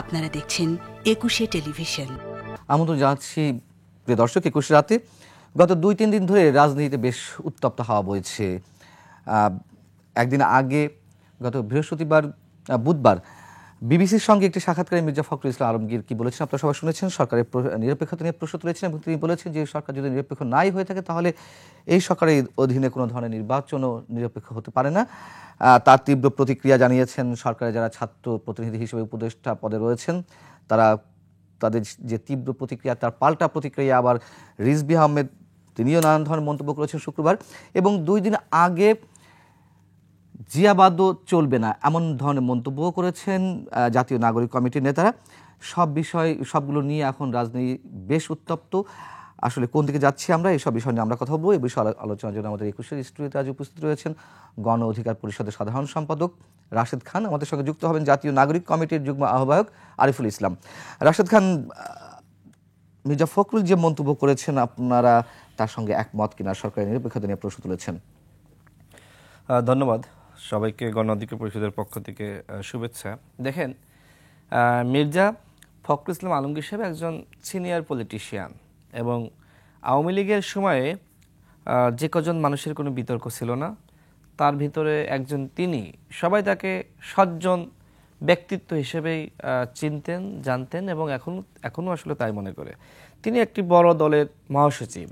আপনারা দেখছেন একুশে টেলিভিশন। আমন্ত্রণ জানাচ্ছি প্রিয় দর্শক, 21 রাতে গত 2-3 দিন ধরে রাজনীতিতে বেশ উত্তপ্ত হাওয়া বইছে। একদিন আগে গত বুধবার বিবিসির সঙ্গে একটি সাক্ষাৎকারে মির্জা ফখরুল ইসলাম আলমগীর কি বলেছেন আপনারা সবাই শুনেছেন। সরকারের নিরপেক্ষতা নিয়ে প্রশ্ন তুলেছেন এবং তিনি বলেছেন যে সরকার যদি নিরপেক্ষ নাই হয়ে থাকে তাহলে এই সরকারের অধীনে কোনো ধরনের নির্বাচনও নিরপেক্ষ হতে পারে না। তার তীব্র প্রতিক্রিয়া জানিয়েছেন সরকারের যারা ছাত্র প্রতিনিধি হিসেবে উপদেষ্টা পদে রয়েছেন তাদের যে তীব্র প্রতিক্রিয়া, তার পাল্টা প্রতিক্রিয়া আবার রিজভী আহমেদ তিনিও নানান ধরনের মন্তব্য করেছেন শুক্রবার। এবং 2 দিন আগে জিয়াবাদও চলবে না এমন ধরনের মন্তব্য করেছেন জাতীয় নাগরিক কমিটির নেতারা। সবগুলো নিয়ে এখন রাজনীতি বেশ উত্তপ্ত। আসলে কোন দিকে যাচ্ছি আমরা, এইসব বিষয় নিয়ে আমরা কথা বলবো। এই বিষয়ে আলোচনার জন্য আমাদের 21 স্টুডিওতে আজ উপস্থিত রয়েছেন গণ অধিকার পরিষদের সাধারণ সম্পাদক রাশেদ খান। আমাদের সঙ্গে যুক্ত হবেন জাতীয় নাগরিক কমিটির যুগ্ম আহ্বায়ক আরিফুল ইসলাম। রাশেদ খান, মির্জা ফখরুল যে মন্তব্য করেছেন আপনারা তার সঙ্গে একমত কিনা? সরকারের নিরপেক্ষতা নিয়ে প্রশ্ন তুলেছেন। ধন্যবাদ সবাইকে, গণ অধিকার পরিষদের পক্ষ থেকে শুভেচ্ছা। দেখেন, মির্জা ফখরুল ইসলাম আলমগীর সাহেব একজন সিনিয়র পলিটিশিয়ান এবং আওয়ামী লীগের সময়ে যে কজন মানুষের কোনো বিতর্ক ছিল না তার ভিতরে একজন তিনি। সবাই তাকে সজ্জন ব্যক্তিত্ব হিসেবেই চিনতেন, জানতেন এবং এখনও আসলে তাই মনে করে। তিনি একটি বড় দলের মহাসচিব,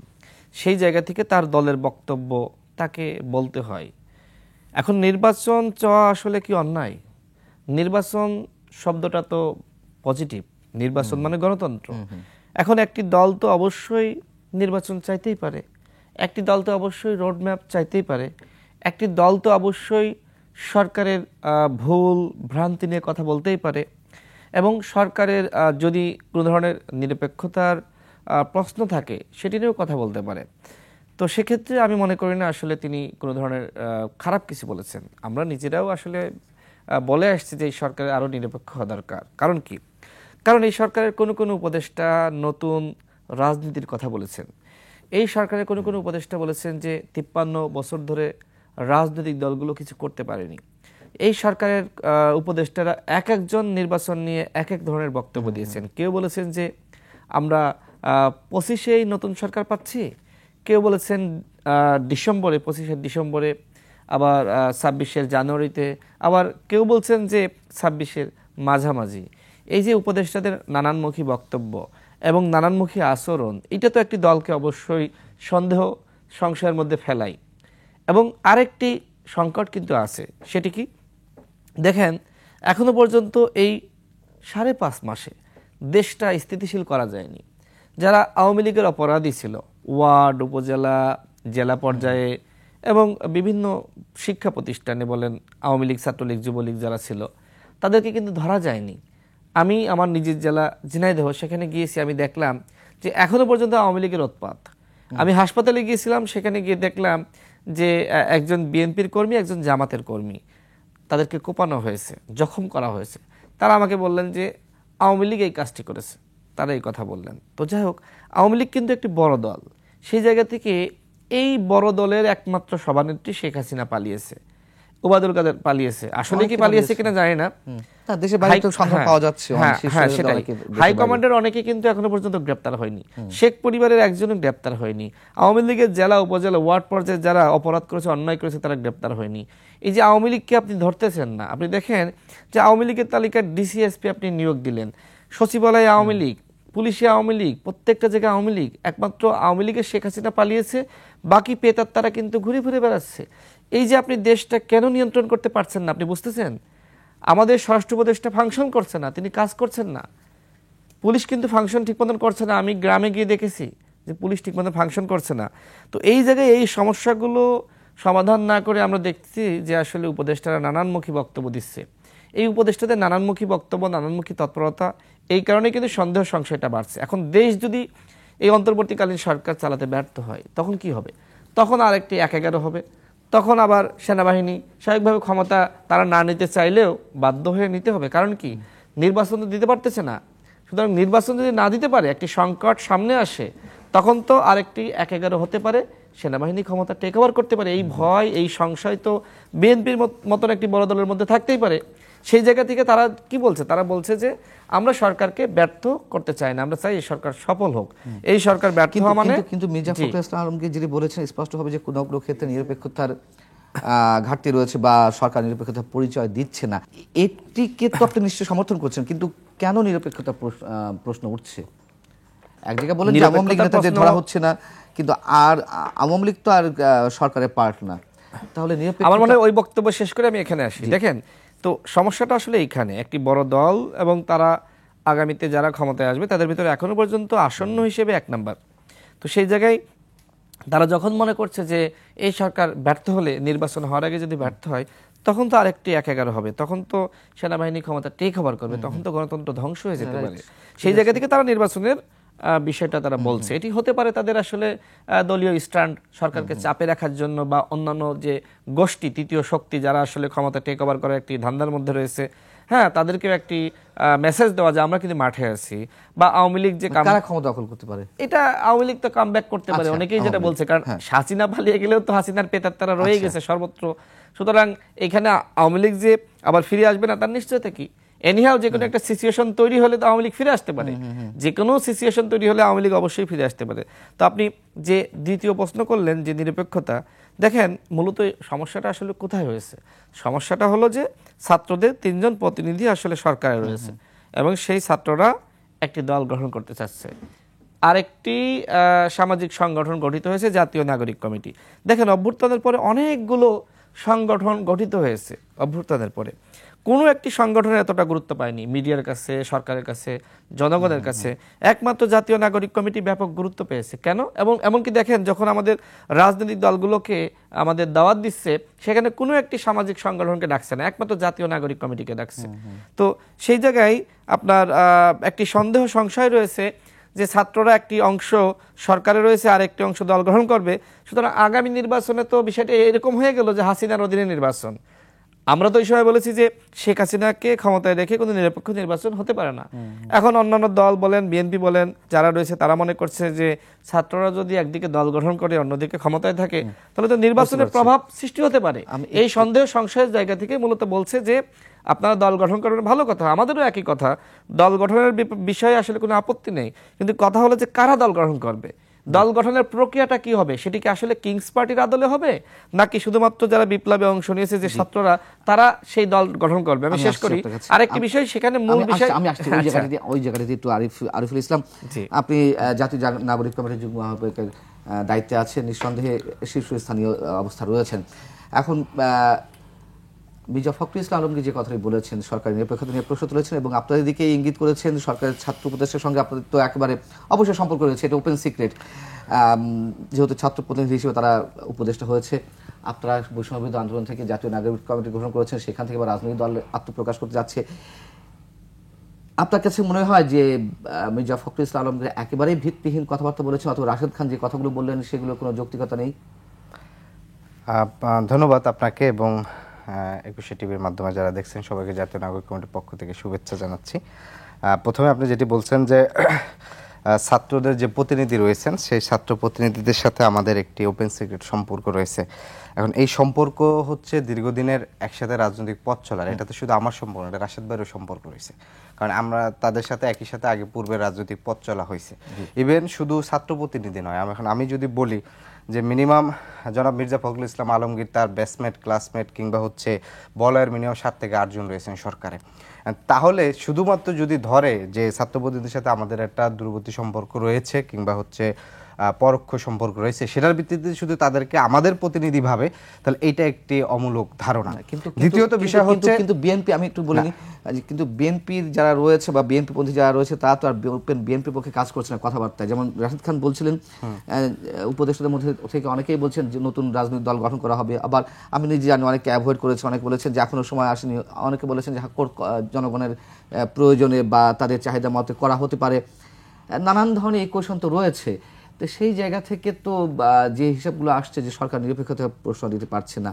সেই জায়গা থেকে তার দলের বক্তব্য তাকে বলতে হয়। এখন নির্বাচন চাওয়া আসলে কি অন্যায়? নির্বাচন শব্দটা তো পজিটিভ, নির্বাচন মানে গণতন্ত্র। এখন একটি দল তো অবশ্যই নির্বাচন চাইতেই পারে, একটি দল তো অবশ্যই রোডম্যাপ চাইতেই পারে, একটি দল তো অবশ্যই সরকারের ভুল ভ্রান্তি নিয়ে কথা বলতেই পারে এবং সরকারের যদি কোনো ধরনের নিরপেক্ষতার প্রশ্ন থাকে সেটি নিয়েও কথা বলতে পারে। তো সেক্ষেত্রে আমি মনে করি না আসলে তিনি কোনো ধরনের খারাপ কিছু বলেছেন। আমরা নিজেরাও আসলে বলে আসছি যে এই সরকারের আরও নিরপেক্ষ হওয়া দরকার। কারণ কি? কারণ এই সরকারের কোনো উপদেষ্টা নতুন রাজনীতির কথা বলেছেন। এই সরকারের কোনো উপদেষ্টা বলেছেন যে 53 বছর ধরে রাজনৈতিক দলগুলো কিছু করতে পারেনি। এই সরকারের উপদেষ্টারা এক একজন নির্বাচন নিয়ে এক এক ধরনের বক্তব্য দিয়েছেন। কেউ বলেছেন যে আমরা 25-এই নতুন সরকার পাচ্ছি, কেউ বলেছেন 25 ডিসেম্বরে, আবার 26 জানুয়ারিতে, আবার কেউ বলছেন যে 26 মাঝামাঝি। এই যে উপদেষ্টাদের নানানমুখী বক্তব্য এবং নানানমুখী আচরণ, এটা তো একটি দলকে অবশ্যই সন্দেহ সংশয়ের মধ্যে ফেলাই। এবং আরেকটি সংকট কিন্তু আছে, সেটি কি? দেখেন, এখনো পর্যন্ত এই 5.5 মাসে দেশটা স্থিতিশীল করা যায়নি। যারা আওয়ামী লীগের অপরাধী ছিল ওয়ার্ড, উপজেলা, জেলা পর্যায়ে এবং বিভিন্ন শিক্ষা প্রতিষ্ঠানে বলেন, আওয়ামী লীগ, ছাত্রলীগ, যুবলীগ যারা ছিল তাদেরকে কিন্তু ধরা যায়নি। আমি আমার নিজের জেলা ঝিনাইদহ, সেখানে গিয়েছি, আমি দেখলাম যে এখনো পর্যন্ত আওয়ামী লীগের উৎপাত। আমি হাসপাতালে গিয়েছিলাম, সেখানে গিয়ে দেখলাম যে একজন বিএনপির কর্মী, একজন জামাতের কর্মী, তাদেরকে কোপানো হয়েছে, জখম করা হয়েছে। তারা আমাকে বললেন যে আওয়ামী লীগ এই কাজটি করেছে, তারা এই কথা বললেন। তো যাই হোক, আওয়ামী লীগ কিন্তু একটি বড় দল। সেই জায়গা থেকে এই বড় দলের একমাত্র সভানেত্রী শেখ হাসিনা পালিয়েছে, ওবায়দুল কাদের পালিয়েছে। আসলে কি পালিয়েছে কিনা জানি না, হাইকমান্ডের অনেকে কিন্তু এখনো পর্যন্ত গ্রেপ্তার হয়নি, শেখ পরিবারের একজনও গ্রেপ্তার হয়নি, আওয়ামী লীগের জেলা, উপজেলা, ওয়ার্ড পর্যায়ে যারা অপরাধ করেছে, অন্যায় করেছে, তারা গ্রেপ্তার হয়নি। এই যে আওয়ামী লীগকে আপনি ধরতেছেন না। আপনি দেখেন যে আওয়ামী লীগের তালিকায় ডিসিএসপি আপনি নিয়োগ দিলেন, সচিবালয়ে আওয়ামী লীগ, পুলিশে আওয়ামী লীগ, প্রত্যেকটা জায়গায় আওয়ামী লীগ। একমাত্র আওয়ামী লীগের শেখ হাসিনা পালিয়েছে, বাকি পেতার তারা কিন্তু ঘুরে ঘুরে বেড়াচ্ছে। এই যে আপনি দেশটা কেন নিয়ন্ত্রণ করতে পারছেন না, আপনি বুঝতেছেন? আমাদের স্বরাষ্ট্র উপদেষ্টা ফাংশন করছে না, তিনি কাজ করছেন না। পুলিশ কিন্তু ফাংশন ঠিক মতন করছে না। আমি গ্রামে গিয়ে দেখেছি যে পুলিশ ঠিক মতন ফাংশন করছে না। তো এই জায়গায় এই সমস্যাগুলো সমাধান না করে আমরা দেখছি যে আসলে উপদেষ্টারা নানানমুখী বক্তব্য দিচ্ছে। এই উপদেষ্টাদের নানানমুখী বক্তব্য, নানানমুখী তৎপরতা, এই কারণে কিন্তু সন্দেহ সংশয়টা বাড়ছে। এখন দেশ যদি এই অন্তর্বর্তীকালীন সরকার চালাতে ব্যর্থ হয় তখন কি হবে? তখন আরেকটি 1-11 হবে। তখন আবার সেনাবাহিনী স্বাভাবিকভাবে ক্ষমতা তারা না নিতে চাইলেও বাধ্য হয়ে নিতে হবে। কারণ কি? নির্বাচন তো দিতে পারতেছে না। সুতরাং নির্বাচন যদি না দিতে পারে, একটি সংকট সামনে আসে, তখন তো আরেকটি 1-11 হতে পারে, সেনাবাহিনী ক্ষমতা টেক ওভার করতে পারে। এই ভয়, এই সংশয় তো বিএনপির মতন একটি বড় দলের মধ্যে থাকতেই পারে। সেই জায়গা থেকে তারা কি বলছে, তারা বলছে যে আমরা সরকারকে ব্যর্থ করতে চাই না, আমরা চাই এই সরকার সফল হোক। এই সরকার ব্যর্থ হওয়া মানে কিন্তু মির্জা ফখরুল ইসলাম আলমগীর যিনি বলেছেন স্পষ্টভাবে যে কোনো কোনো ক্ষেত্রে নিরপেক্ষতার ঘাটতি রয়েছে বা সরকার নিরপেক্ষতার পরিচয় দিচ্ছে না, এটিকে তো আপনি নিশ্চয়ই সমর্থন করছেন, কিন্তু কেন নিরপেক্ষতার প্রশ্ন উঠছে? এক জায়গায় বলেন যে আওয়ামী লীগ নেতাদের ধরা হচ্ছে না, কিন্তু আর আওয়ামী লীগ তো আর সরকারের পার্ট না, তাহলে আমার মনে হয় ওই বক্তব্য শেষ করে আমি এখানে আসি। দেখেন তো সমস্যাটা আসলে এইখানে, একটি বড় দল এবং তারা আগামীতে যারা ক্ষমতায় আসবে তাদের ভিতরে এখনো পর্যন্ত আসন্ন হিসেবে 1 নাম্বার। তো সেই জায়গায় তারা যখন মনে করছে যে এই সরকার ব্যর্থ হলে, নির্বাচন হওয়ার আগে যদি ব্যর্থ হয়, তখন তো আরেকটি 1-11 হবে, তখন তো সেনাবাহিনী ক্ষমতা টেক ওভার করবে, তখন তো গণতন্ত্র ধ্বংস হয়ে যেতে পারে। সেই জায়গা থেকে তারা নির্বাচনের বিষয়টা তারা বলছে। এটি হতে পারে তাদের আসলে দলীয় স্ট্যান্ড, সরকারকে চাপে রাখার জন্য, বা অন্যান্য যে গোষ্ঠী, তৃতীয় শক্তি যারা আসলে ক্ষমতা টেক ওভার করার একটি ধান্দার মধ্যে রয়েছে, হ্যাঁ, তাদেরকেও একটি মেসেজ দেওয়া যে আমরা কিন্তু মাঠে আছি। বা আওয়ামী লীগ যে ক্ষমতা দখল করতে পারে, এটা আওয়ামী লীগ তো কামব্যাক করতে পারে, অনেকেই যেটা বলছে, কারণ হাসিনা পালিয়ে গেলেও তো হাসিনার পেতার তারা রয়ে গেছে সর্বত্র। সুতরাং এখানে আওয়ামী লীগ যে আবার ফিরে আসবে না তার নিশ্চয়তা কি? এনিহাও যে কোনো একটা সিচুয়েশন তৈরি হলে তো আওয়ামী লীগ ফিরে আসতে পারে, যে কোনো সিচুয়েশন তৈরি হলে আওয়ামী লীগ অবশ্যই ফিরে আসতে পারে। তো আপনি যে দ্বিতীয় প্রশ্ন করলেন যে নিরপেক্ষতা, দেখেন মূলত সমস্যাটা আসলে কোথায় হয়েছে? সমস্যাটা হলো যে ছাত্রদের 3 জন প্রতিনিধি আসলে সরকারে রয়েছে এবং সেই ছাত্ররা একটি দল গঠন করতে চাচ্ছে। আরেকটি সামাজিক সংগঠন গঠিত হয়েছে, জাতীয় নাগরিক কমিটি। দেখেন অভ্যুত্থানের পরে অনেকগুলো সংগঠন গঠিত হয়েছে, অভ্যুত্থানের পরে কোনো একটি সংগঠনের এতটা গুরুত্ব পায়নি মিডিয়ার কাছে, সরকারের কাছে, জনগণের কাছে। একমাত্র জাতীয় নাগরিক কমিটি ব্যাপক গুরুত্ব পেয়েছে। কেন? এবং এমনকি দেখেন যখন আমাদের রাজনৈতিক দলগুলোকে আমাদের দাওয়াত দিচ্ছে, সেখানে কোনো একটি সামাজিক সংগঠনকে ডাকছে না, একমাত্র জাতীয় নাগরিক কমিটিকে ডাকছে। তো সেই জায়গায় আপনার একটি সন্দেহ সংশয় রয়েছে যে ছাত্ররা একটি অংশ সরকারে রয়েছে আর একটি অংশ দল গ্রহণ করবে। সুতরাং আগামী নির্বাচনে তো বিষয়টা এরকম হয়ে গেল যে হাসিনার অধীনে নির্বাচন। আমরা তো এই সময় বলেছি যে শেখ হাসিনাকে ক্ষমতায় রেখে কোনো নিরপেক্ষ নির্বাচন হতে পারে না। এখন অন্যান্য দল বলেন, বিএনপি বলেন, যারা রয়েছে তারা মনে করছে যে ছাত্ররা যদি একদিকে দল গঠন করে অন্যদিকে ক্ষমতায় থাকে তাহলে তো নির্বাচনের প্রভাব সৃষ্টি হতে পারে। এই সন্দেহ সংশয়ের জায়গা থেকে মূলত বলছে যে আপনারা দল গঠন করবেন, ভালো কথা, আমাদেরও একই কথা, দল গঠনের বিষয়ে আসলে কোনো আপত্তি নেই, কিন্তু কথা হলো যে কারা দল গঠন করবে, দল গঠনের প্রক্রিয়াটা কি হবে, সেটি কি আসলে কিংস পার্টির আদলে হবে নাকি শুধুমাত্র যারা বিপ্লবে অংশ নিয়েছে যে ছাত্ররা তারা সেই দল গঠন করবে? আমি শেষ করি আরেকটি বিষয়, সেখানে মূল বিষয় আমি আসছি ওই জায়গাটিতে একটু আরিফুল ইসলাম, আপনি জাতীয় নাগরিক কমিটির যুগ্ম আহ্বায়কের দায়িত্বে আছেন, নিঃসন্দেহে শীর্ষস্থানীয় অবস্থা রয়েছেন। এখন মির্জা ফখরুল ইসলাম আলমগীর যে কথাটি বলেছেন, সরকারি নিরপেক্ষতা নিয়ে প্রশ্ন তুলেছেন এবং আপনাদের দিকে ইঙ্গিত করেছেন সরকারের ছাত্র উপদেষ্টার সঙ্গে আপনাদের তো একেবারে অবশ্যই সম্পর্ক রয়েছে, এটা ওপেন সিক্রেট, যেহেতু ছাত্র প্রতিনিধি হিসেবে তারা উপদেষ্টা হয়েছে। আপনারা বৈষম্যবিরোধী আন্দোলন থেকে জাতীয় নাগরিক কমিটি গঠন করেছেন, সেখান থেকে রাজনৈতিক দল আত্মপ্রকাশ করতে যাচ্ছে। আপনার কাছে মনে হয় যে মির্জা ফখরুল ইসলাম আলমগীর একেবারেই ভিত্তিহীন কথাবার্তা বলেছেন, অথবা রাশেদ খান যে কথাগুলো বললেন সেগুলো কোনো যৌক্তিকতা নেই? ধন্যবাদ আপনাকে এবং 21 টিভির মাধ্যমে যারা দেখছেন সবাইকে জাতীয় নাগরিক কমিটির পক্ষ থেকে শুভেচ্ছা জানাচ্ছি। প্রথমে আপনি যেটি বলছেন যে ছাত্রদের যে প্রতিনিধি রয়েছেন সেই ছাত্র প্রতিনিধিদের সাথে আমাদের একটি ওপেন সিক্রেট সম্পর্ক রয়েছে। এখন এই সম্পর্ক হচ্ছে দীর্ঘদিনের একসাথে রাজনৈতিক পথ চলার, এটা তো শুধু আমার সম্পর্ক, এটা রাশেদ ভাইয়েরও সম্পর্ক রয়েছে, কারণ আমরা তাদের সাথে একই সাথে আগে পূর্বে রাজনৈতিক পথ চলা হয়েছে। ইভেন শুধু ছাত্র প্রতিনিধি নয়, এখন আমি যদি বলি যে মিনিমাম জনাব মির্জা ফখরুল ইসলাম আলমগীর তার ব্যাচমেট, ক্লাসমেট কিংবা হচ্ছে বলয়ের মিনিমাম 7 থেকে 8 জন রয়েছেন সরকারে। তাহলে শুধুমাত্র যদি ধরে যে ছাত্র প্রতিনিধির সাথে আমাদের একটা দূরবর্তী সম্পর্ক রয়েছে কিংবা হচ্ছে পরোক্ষ সম্পর্ক রয়েছে, সেটার ভিত্তিতে শুধু তাদেরকে আমাদের প্রতিনিধি ভাবে, তাহলে এইটা একটি অমূলক ধারণা। কিন্তু দ্বিতীয়ত বিষয় হচ্ছে কিন্তু বিএনপি, আমি একটু বলিনি, কিন্তু বিএনপির যারা রয়েছে বা বিএনপি পন্থী যারা রয়েছে তারা তো আর বিএনপির পক্ষে কাজ করছে না কথাবার্তায়। যেমন রাশেদ খান বলছিলেন, উপদেষ্টাদের মধ্যে থেকে অনেকেই বলছেন যে নতুন রাজনৈতিক দল গঠন করা হবে। আবার আমি নিজে জানি অনেকে অ্যাভয়েড করেছে, অনেকে বলেছেন যে এখনো সময় আসেনি, অনেকে বলেছেন যে জনগণের প্রয়োজনে বা তাদের চাহিদা মতে করা হতে পারে। নানান ধরনের ইকুয়েশন তো রয়েছে। তো সেই জায়গা থেকে তো যে হিসাবগুলো আসছে যে সরকার নিরপেক্ষতার প্রশ্ন দিতে পারছে না,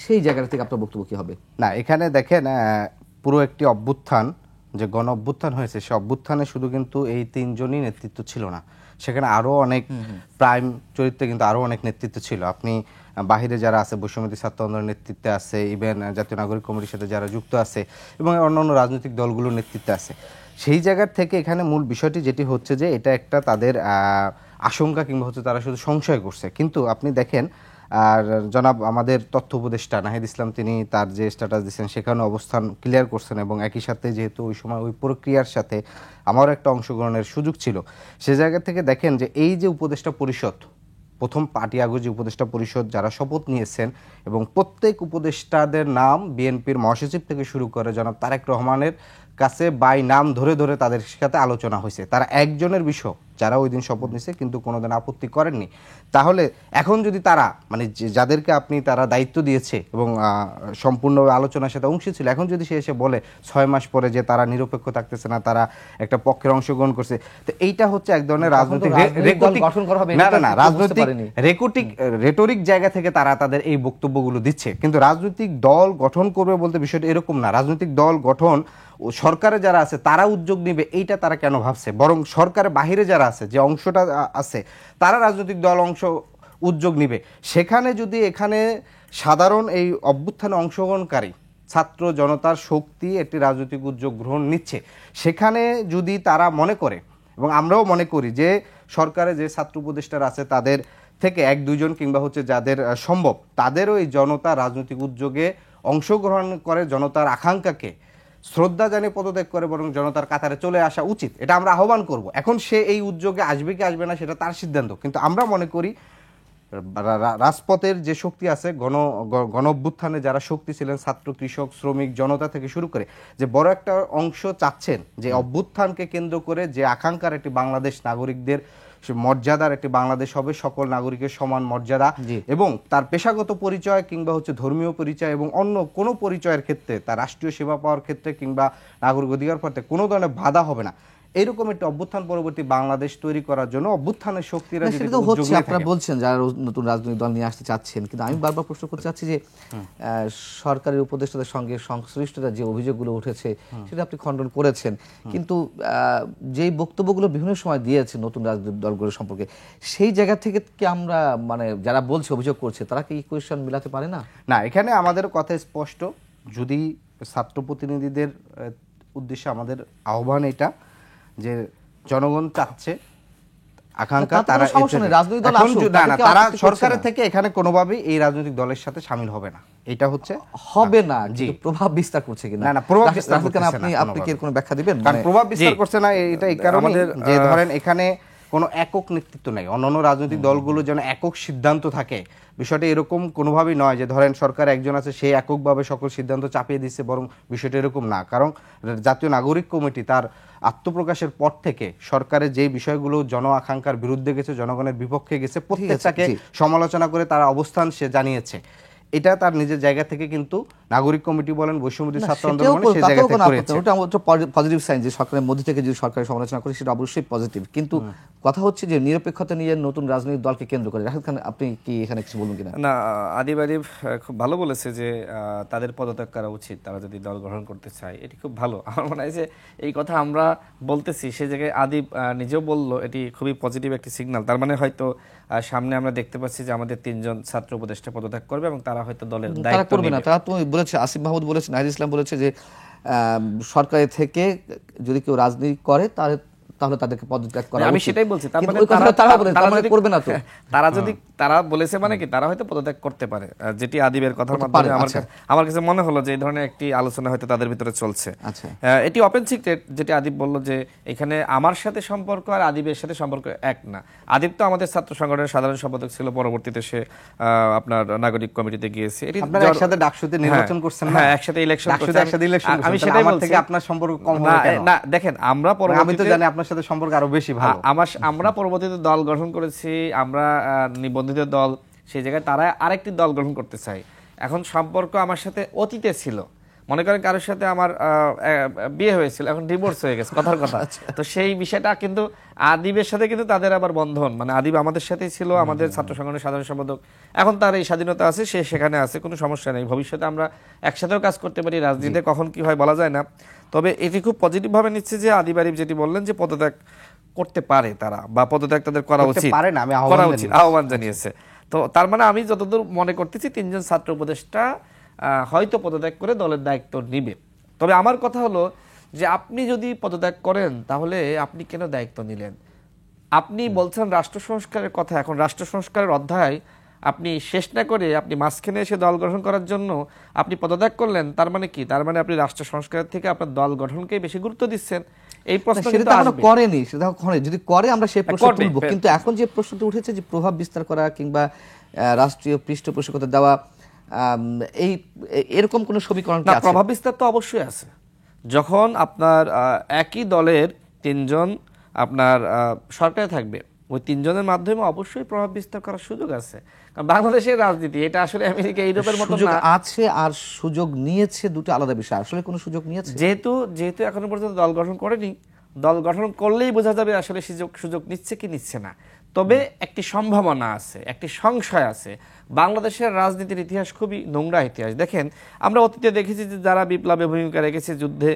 সেই জায়গা থেকে আপনার বক্তব্য কি হবে? না, এখানে দেখেন পুরো একটি অভ্যুত্থান যে গণ অভ্যুত্থান হয়েছে, সে অভ্যুত্থানে শুধু কিন্তু এই তিনজনই নেতৃত্ব ছিল না, সেখানে আরও অনেক প্রাইম চরিত্রে কিন্তু আরও অনেক নেতৃত্ব ছিল। আপনি বাহিরে যারা আছে, বৈষম্যবিরোধী ছাত্র আন্দোলনের নেতৃত্বে আছে, ইভেন জাতীয় নাগরিক কমিটির সাথে যারা যুক্ত আছে এবং অন্যান্য রাজনৈতিক দলগুলোর নেতৃত্বে আছে, সেই জায়গার থেকে এখানে মূল বিষয়টি যেটি হচ্ছে যে এটা একটা তাদের আশঙ্কা কিংবা হচ্ছে তারা শুধু সংশয় করছে। কিন্তু আপনি দেখেন, আর জনাব আমাদের তথ্য উপদেষ্টা নাহিদ ইসলাম তিনি তার যে স্ট্যাটাস দিচ্ছেন সেখানে অবস্থান ক্লিয়ার করছেন, এবং একই সাথে যেহেতু ওই সময় ওই প্রক্রিয়ার সাথে আমারও একটা অংশগ্রহণের সুযোগ ছিল, সে জায়গা থেকে দেখেন যে এই যে উপদেষ্টা পরিষদ, প্রথম 5ই আগস্ট যে উপদেষ্টা পরিষদ যারা শপথ নিয়েছেন, এবং প্রত্যেক উপদেষ্টাদের নাম বিএনপির মহাসচিব থেকে শুরু করে জনাব তারেক রহমানের কাছে বাই নাম ধরে ধরে তাদের সাথে আলোচনা হয়েছে। তারা একজনের বিষয় যারা ওই দিন শপথ নিছে কিন্তু কোনোদিন আপত্তি করেননি। তাহলে এখন যদি তারা মানে যাদেরকে আপনি তারা দায়িত্ব দিয়েছে এবং সম্পূর্ণভাবে আলোচনার সাথে অংশী ছিল, এখন যদি সে এসে বলে 6 মাস পরে যে তারা নিরপেক্ষ থাকতেছে না, তারা একটা পক্ষের অংশগ্রহণ করছে, তো এইটা হচ্ছে এক ধরনের রাজনৈতিক রেটরিক জায়গা থেকে তারা তাদের এই বক্তব্যগুলো দিচ্ছে। কিন্তু রাজনৈতিক দল গঠন করবে বলতে বিষয়টা এরকম না। রাজনৈতিক দল গঠন সরকারে যারা আছে তারা উদ্যোগ নিবে, এইটা তারা কেন ভাবছে? বরং সরকারের বাহিরে যারা আছে, যে অংশটা আছে, তারা রাজনৈতিক দল উদ্যোগ নিবে। সেখানে যদি এখানে সাধারণ এই অভ্যুত্থানে অংশগ্রহণকারী ছাত্র জনতার শক্তি একটি রাজনৈতিক উদ্যোগ গ্রহণ নিচ্ছে, সেখানে যদি তারা মনে করে, এবং আমরাও মনে করি যে সরকারে যে ছাত্র উপদেষ্টারা আছে তাদের থেকে 1-2 জন কিংবা হচ্ছে যাদের সম্ভব তাদেরও এই জনতা রাজনৈতিক উদ্যোগে অংশগ্রহণ করে জনতার আকাঙ্ক্ষাকে শ্রদ্ধা জানিয়ে পদত্যাগ করে বরং জনতার কাতারে চলে আসা উচিত, এটা আমরা আহ্বান করব। এখন সে এই উদ্যোগে আসবে কি আসবে না সেটা তার সিদ্ধান্ত, কিন্তু আমরা মনে করি রাজপথের যে শক্তি আছে, গণ অভ্যুত্থানে যারা শক্তি ছিলেন, ছাত্র, কৃষক, শ্রমিক, জনতা থেকে শুরু করে যে বড় একটা অংশ চাচ্ছেন যে অভ্যুত্থানকে কেন্দ্র করে যে আকাঙ্ক্ষার একটি বাংলাদেশ, নাগরিকদের মর্যাদার একটি বাংলাদেশ হবে, সকল নাগরিকের সমান মর্যাদা, এবং তার পেশাগত পরিচয় কিংবা হচ্ছে ধর্মীয় পরিচয় এবং অন্য কোনো পরিচয়ের ক্ষেত্রে, তার রাষ্ট্রীয় সেবা পাওয়ার ক্ষেত্রে কিংবা নাগরিক অধিকার পাওয়ার কোনো ধরনের বাধা হবে না, এইরকম একটা অভ্যুত্থান পরবর্তী বাংলাদেশ তৈরি করার জন্য অভ্যুত্থানের শক্তিরা সেটা হচ্ছে। আপনারা বলছেন যারা নতুন রাজনৈতিক দল নিয়ে আসতে চাচ্ছেন, কিন্তু আমি বারবার প্রশ্ন করতে চাচ্ছি যে সরকারের উপদেষ্টাদের সঙ্গে সংশ্লিষ্টতা যে অভিযোগগুলো উঠেছে সেটা আপনি খণ্ডন করেছেন, কিন্তু যেই বক্তব্যগুলো বিভিন্ন সময় দিয়েছে নতুন রাজনৈতিক দলগুলো সম্পর্কে, সেই জায়গা থেকে কি আমরা মানে যারা বলছে অভিযোগ করছে তারা কি ইকুয়েশন মিলাতে পারে না? না, এখানে আমাদের কথা স্পষ্ট। যদি ছাত্র প্রতিনিধিদের উদ্দেশ্যে আমাদের আহ্বান এটা যে জনগণ চাচ্ছে, আকাঙ্ক্ষা, তারা সরকারের থেকে এখানে কোনোভাবেই এই রাজনৈতিক দলের সাথে শামিল হবে না, এটা হচ্ছে হবে না। জি, প্রভাব বিস্তার করছে কিনা? না, প্রভাব বিস্তার করছে না। আপনি কি কোনো ব্যাখ্যা দিবেন? কারণ প্রভাব বিস্তার করছে না এটা এই কারণে যে ধরেন এখানে কোনো একক নেতৃত্ব নেই। অন্যান্য রাজনৈতিক দলগুলো যেন একক সিদ্ধান্ত থাকে, বিষয়টা এরকম কোনোভাবেই নয় যে ধরেন সরকার একজন আছে সে এককভাবে সকল সিদ্ধান্ত চাপিয়ে দিচ্ছে, বরং বিষয়টা এরকম না। কারণ জাতীয় নাগরিক কমিটি তার আত্মপ্রকাশের পর থেকে সরকারের যে বিষয়গুলো জন আকাঙ্ক্ষার বিরুদ্ধে গেছে, জনগণের বিপক্ষে গেছে, প্রত্যেকটাকে সমালোচনা করে তার অবস্থান সে জানিয়েছে। এটা তার নিজের জায়গা থেকে কিন্তু নাগরিক কমিটি বলেন, বৈষম্যবিরোধী ছাত্র আন্দোলন সেই জায়গা থেকে করেছে। ওটা আমাদের পজিটিভ সাইন যে সরকারের মধ্যে থেকে যদি সরকারের সমালোচনা করে সেটা অবশ্যই পজিটিভ, কিন্তু কথা হচ্ছে যে নিরপেক্ষতা নিয়ে নতুন রাজনৈতিক দলকে কেন্দ্র করে। রাশেদ খান, আপনি কি এখানে কিছু বলুন কিনা? না, আদিব খুব ভালো বলেছে যে তাদের পদত্যাগ করা উচিত তারা যদি দল গ্রহণ করতে চায়, এটি খুব ভালো। আমার মনে হয় যে এই কথা আমরা বলতেছি, সে জায়গায় আদিব নিজেও বললো, এটি খুবই পজিটিভ একটি সিগন্যাল। তার মানে হয়তো সামনে আমরা দেখতে পাচ্ছি যে আমাদের 3 জন ছাত্র উপদেষ্টা পদত্যাগ করবে এবং তারা হয়তো দলের দায়িত্ব করবে না। তারা তো বলেছে, আসিফ মাহমুদ বলেছে, নাহিদ ইসলাম বলেছে যে সরকারের থেকে যদি কেউ রাজনীতি করে তাহলে তাদেরকে পদত্যাগ করা। আমি সেটাই বলছি, তারা করবে না তো। তারা যদি তারা বলেছে মানে কি তারা হয়তো পদত্যাগ করতে পারে, যেটি আদিবের কথার মাধ্যমে আমার কাছে মনে হলো যে এই ধরনের একটি আলোচনা হয়তো তাদের ভিতরে চলছে। এটি ওপেন সিক্রেট, যেটি আদিব বলল যে এখানে আমার সাথে সম্পর্ক আর আদিবের সাথে সম্পর্ক এক না। আদিব তো আমাদের ছাত্র সংগঠনের সাধারণ সম্পাদক ছিল, পরবর্তীতে সে আপনার নাগরিক কমিটিতে গিয়েছে। এটি আপনারা একসাথে ডাকসুতে নির্বাচন করছেন না? হ্যাঁ, একসাথে ইলেকশন করছেন। আমি সেটাই বলছি, আপনার সম্পর্ক কম হবে কেন? না, দেখেন আমরা পরবর্তীতে, আমি তো জানি আপনার সাথে সম্পর্ক আরো বেশি ভালো। আমরা পরবর্তীতে দল গঠন করেছি, আমরা নিবন্ধিত দল, সেই জায়গায় তারা আরেকটি দল গঠন করতে চাই। এখন সম্পর্ক আমার সাথে অতীতে ছিল, মনে করেন কারোর সাথে আমার বিয়ে হয়েছিল, এখন ডিভোর্স হয়ে গেছে, কথার কথা। তো সেই বিষয়টা কিন্তু আদিবের সাথে কিন্তু তাদের আবার বন্ধন, মানে আদিব আমাদের সাথেই ছিল, আমাদের ছাত্র সংগঠনের সাধারণ সম্পাদক, এখন তার এই স্বাধীনতা আছে, সে সেখানে আছে, কোনো সমস্যা নেই। ভবিষ্যতে আমরা একসাথেও কাজ করতে পারি, রাজনীতিতে কখন কি হয় বলা যায় না। তবে এটি খুব পজিটিভ ভাবে নিচ্ছে যে আদিব আরিফ যেটি বললেন যে পদত্যাগ করতে পারে তারা, বা পদত্যাগ তাদের করা উচিত, আহ্বান জানিয়েছে। তো তার মানে আমি যতদূর মনে করতেছি 3 জন ছাত্র উপদেষ্টা হয়তো পদত্যাগ করে দলের দায়িত্ব নিবে। তবে আমার কথা হলো যে আপনি যদি পদত্যাগ করেন তাহলে আপনি কেন দায়িত্ব নিলেন? আপনি বলছেন রাষ্ট্র সংস্কারের কথা, এখন রাষ্ট্র সংস্কারের অধ্যায় আপনি শেষ না করে আপনি মাঝখানে এসে দল গঠন করার জন্য আপনি পদত্যাগ করলেন। তার মানে কি? তার মানে আপনি রাষ্ট্র সংস্কারের থেকে আপনার দল গঠনকে বেশি গুরুত্ব দিচ্ছেন। এই প্রশ্ন কিন্তু আসবে। করেনি, সেটা করে, যদি করে আমরা সেই প্রশ্ন তুলব। কিন্তু এখন যে প্রশ্নটা উঠেছে যে প্রভাব বিস্তার করা কিংবা রাষ্ট্রীয় পৃষ্ঠপোষকতা দেওয়া, এরকম কোন সমীকরণ কি আছে? প্রভাব বিস্তার তো অবশ্যই আছে। যখন আপনার একই দলের 3 জন আপনার সরকারে থাকবে, ওই 3 জনের মাধ্যমে অবশ্যই প্রভাব বিস্তার করার সুযোগ আছে। কারণ বাংলাদেশের রাজনীতি এটা আসলে আমেরিকা ইউরোপের মতো না। আছে আর সুযোগ নিয়েছে, দুটো আলাদা বিষয়। আসলে কোনো সুযোগ নিয়েছে যেহেতু এখনো পর্যন্ত দল গঠন করেনি, দল গঠন করলেই বোঝা যাবে আসলে সুযোগ নিচ্ছে কি নিচ্ছে না। তবে একটি সম্ভাবনা আছে, একটি সংশয় আছে। বাংলাদেশের রাজনীতির ইতিহাস খুবই নোংরা ইতিহাস। দেখেন, আমরা অতীতে দেখেছি যে যারা বিপ্লবে ভূমিকা রেখেছে, যুদ্ধে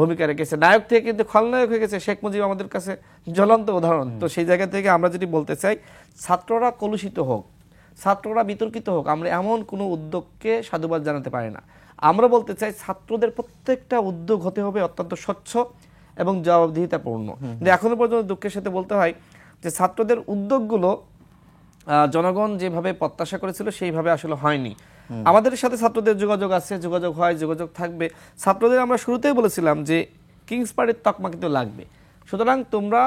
ভূমিকা রেখেছে, নায়ক থেকে কিন্তু খলনায়ক হয়ে গেছে। শেখ মুজিব আমাদের কাছে জ্বলন্ত উদাহরণ। তো সেই জায়গা থেকে আমরা যদি বলতে চাই, ছাত্ররা কলুষিত হোক, ছাত্ররা বিতর্কিত হোক, আমরা এমন কোনো উদ্যোগকে সাধুবাদ জানাতে পারি না। আমরা বলতে চাই ছাত্রদের প্রত্যেকটা উদ্যোগ হতে হবে অত্যন্ত স্বচ্ছ এবং জবাবদিহিতাপূর্ণ। কিন্তু এখনো পর্যন্ত দুঃখের সাথে বলতে হয় যে ছাত্রদের উদ্যোগগুলো জনগণ যেভাবে প্রত্যাশা করেছিল সেইভাবে আসলে হয়নি। আমাদের সাথে ছাত্রদের যোগাযোগ আছে, যোগাযোগ হয়, যোগাযোগ থাকবে। ছাত্রদের আমরা শুরুতেই বলেছিলাম যে কিংস পার্টির তকমা কিন্তু লাগবে, সুতরাং তোমরা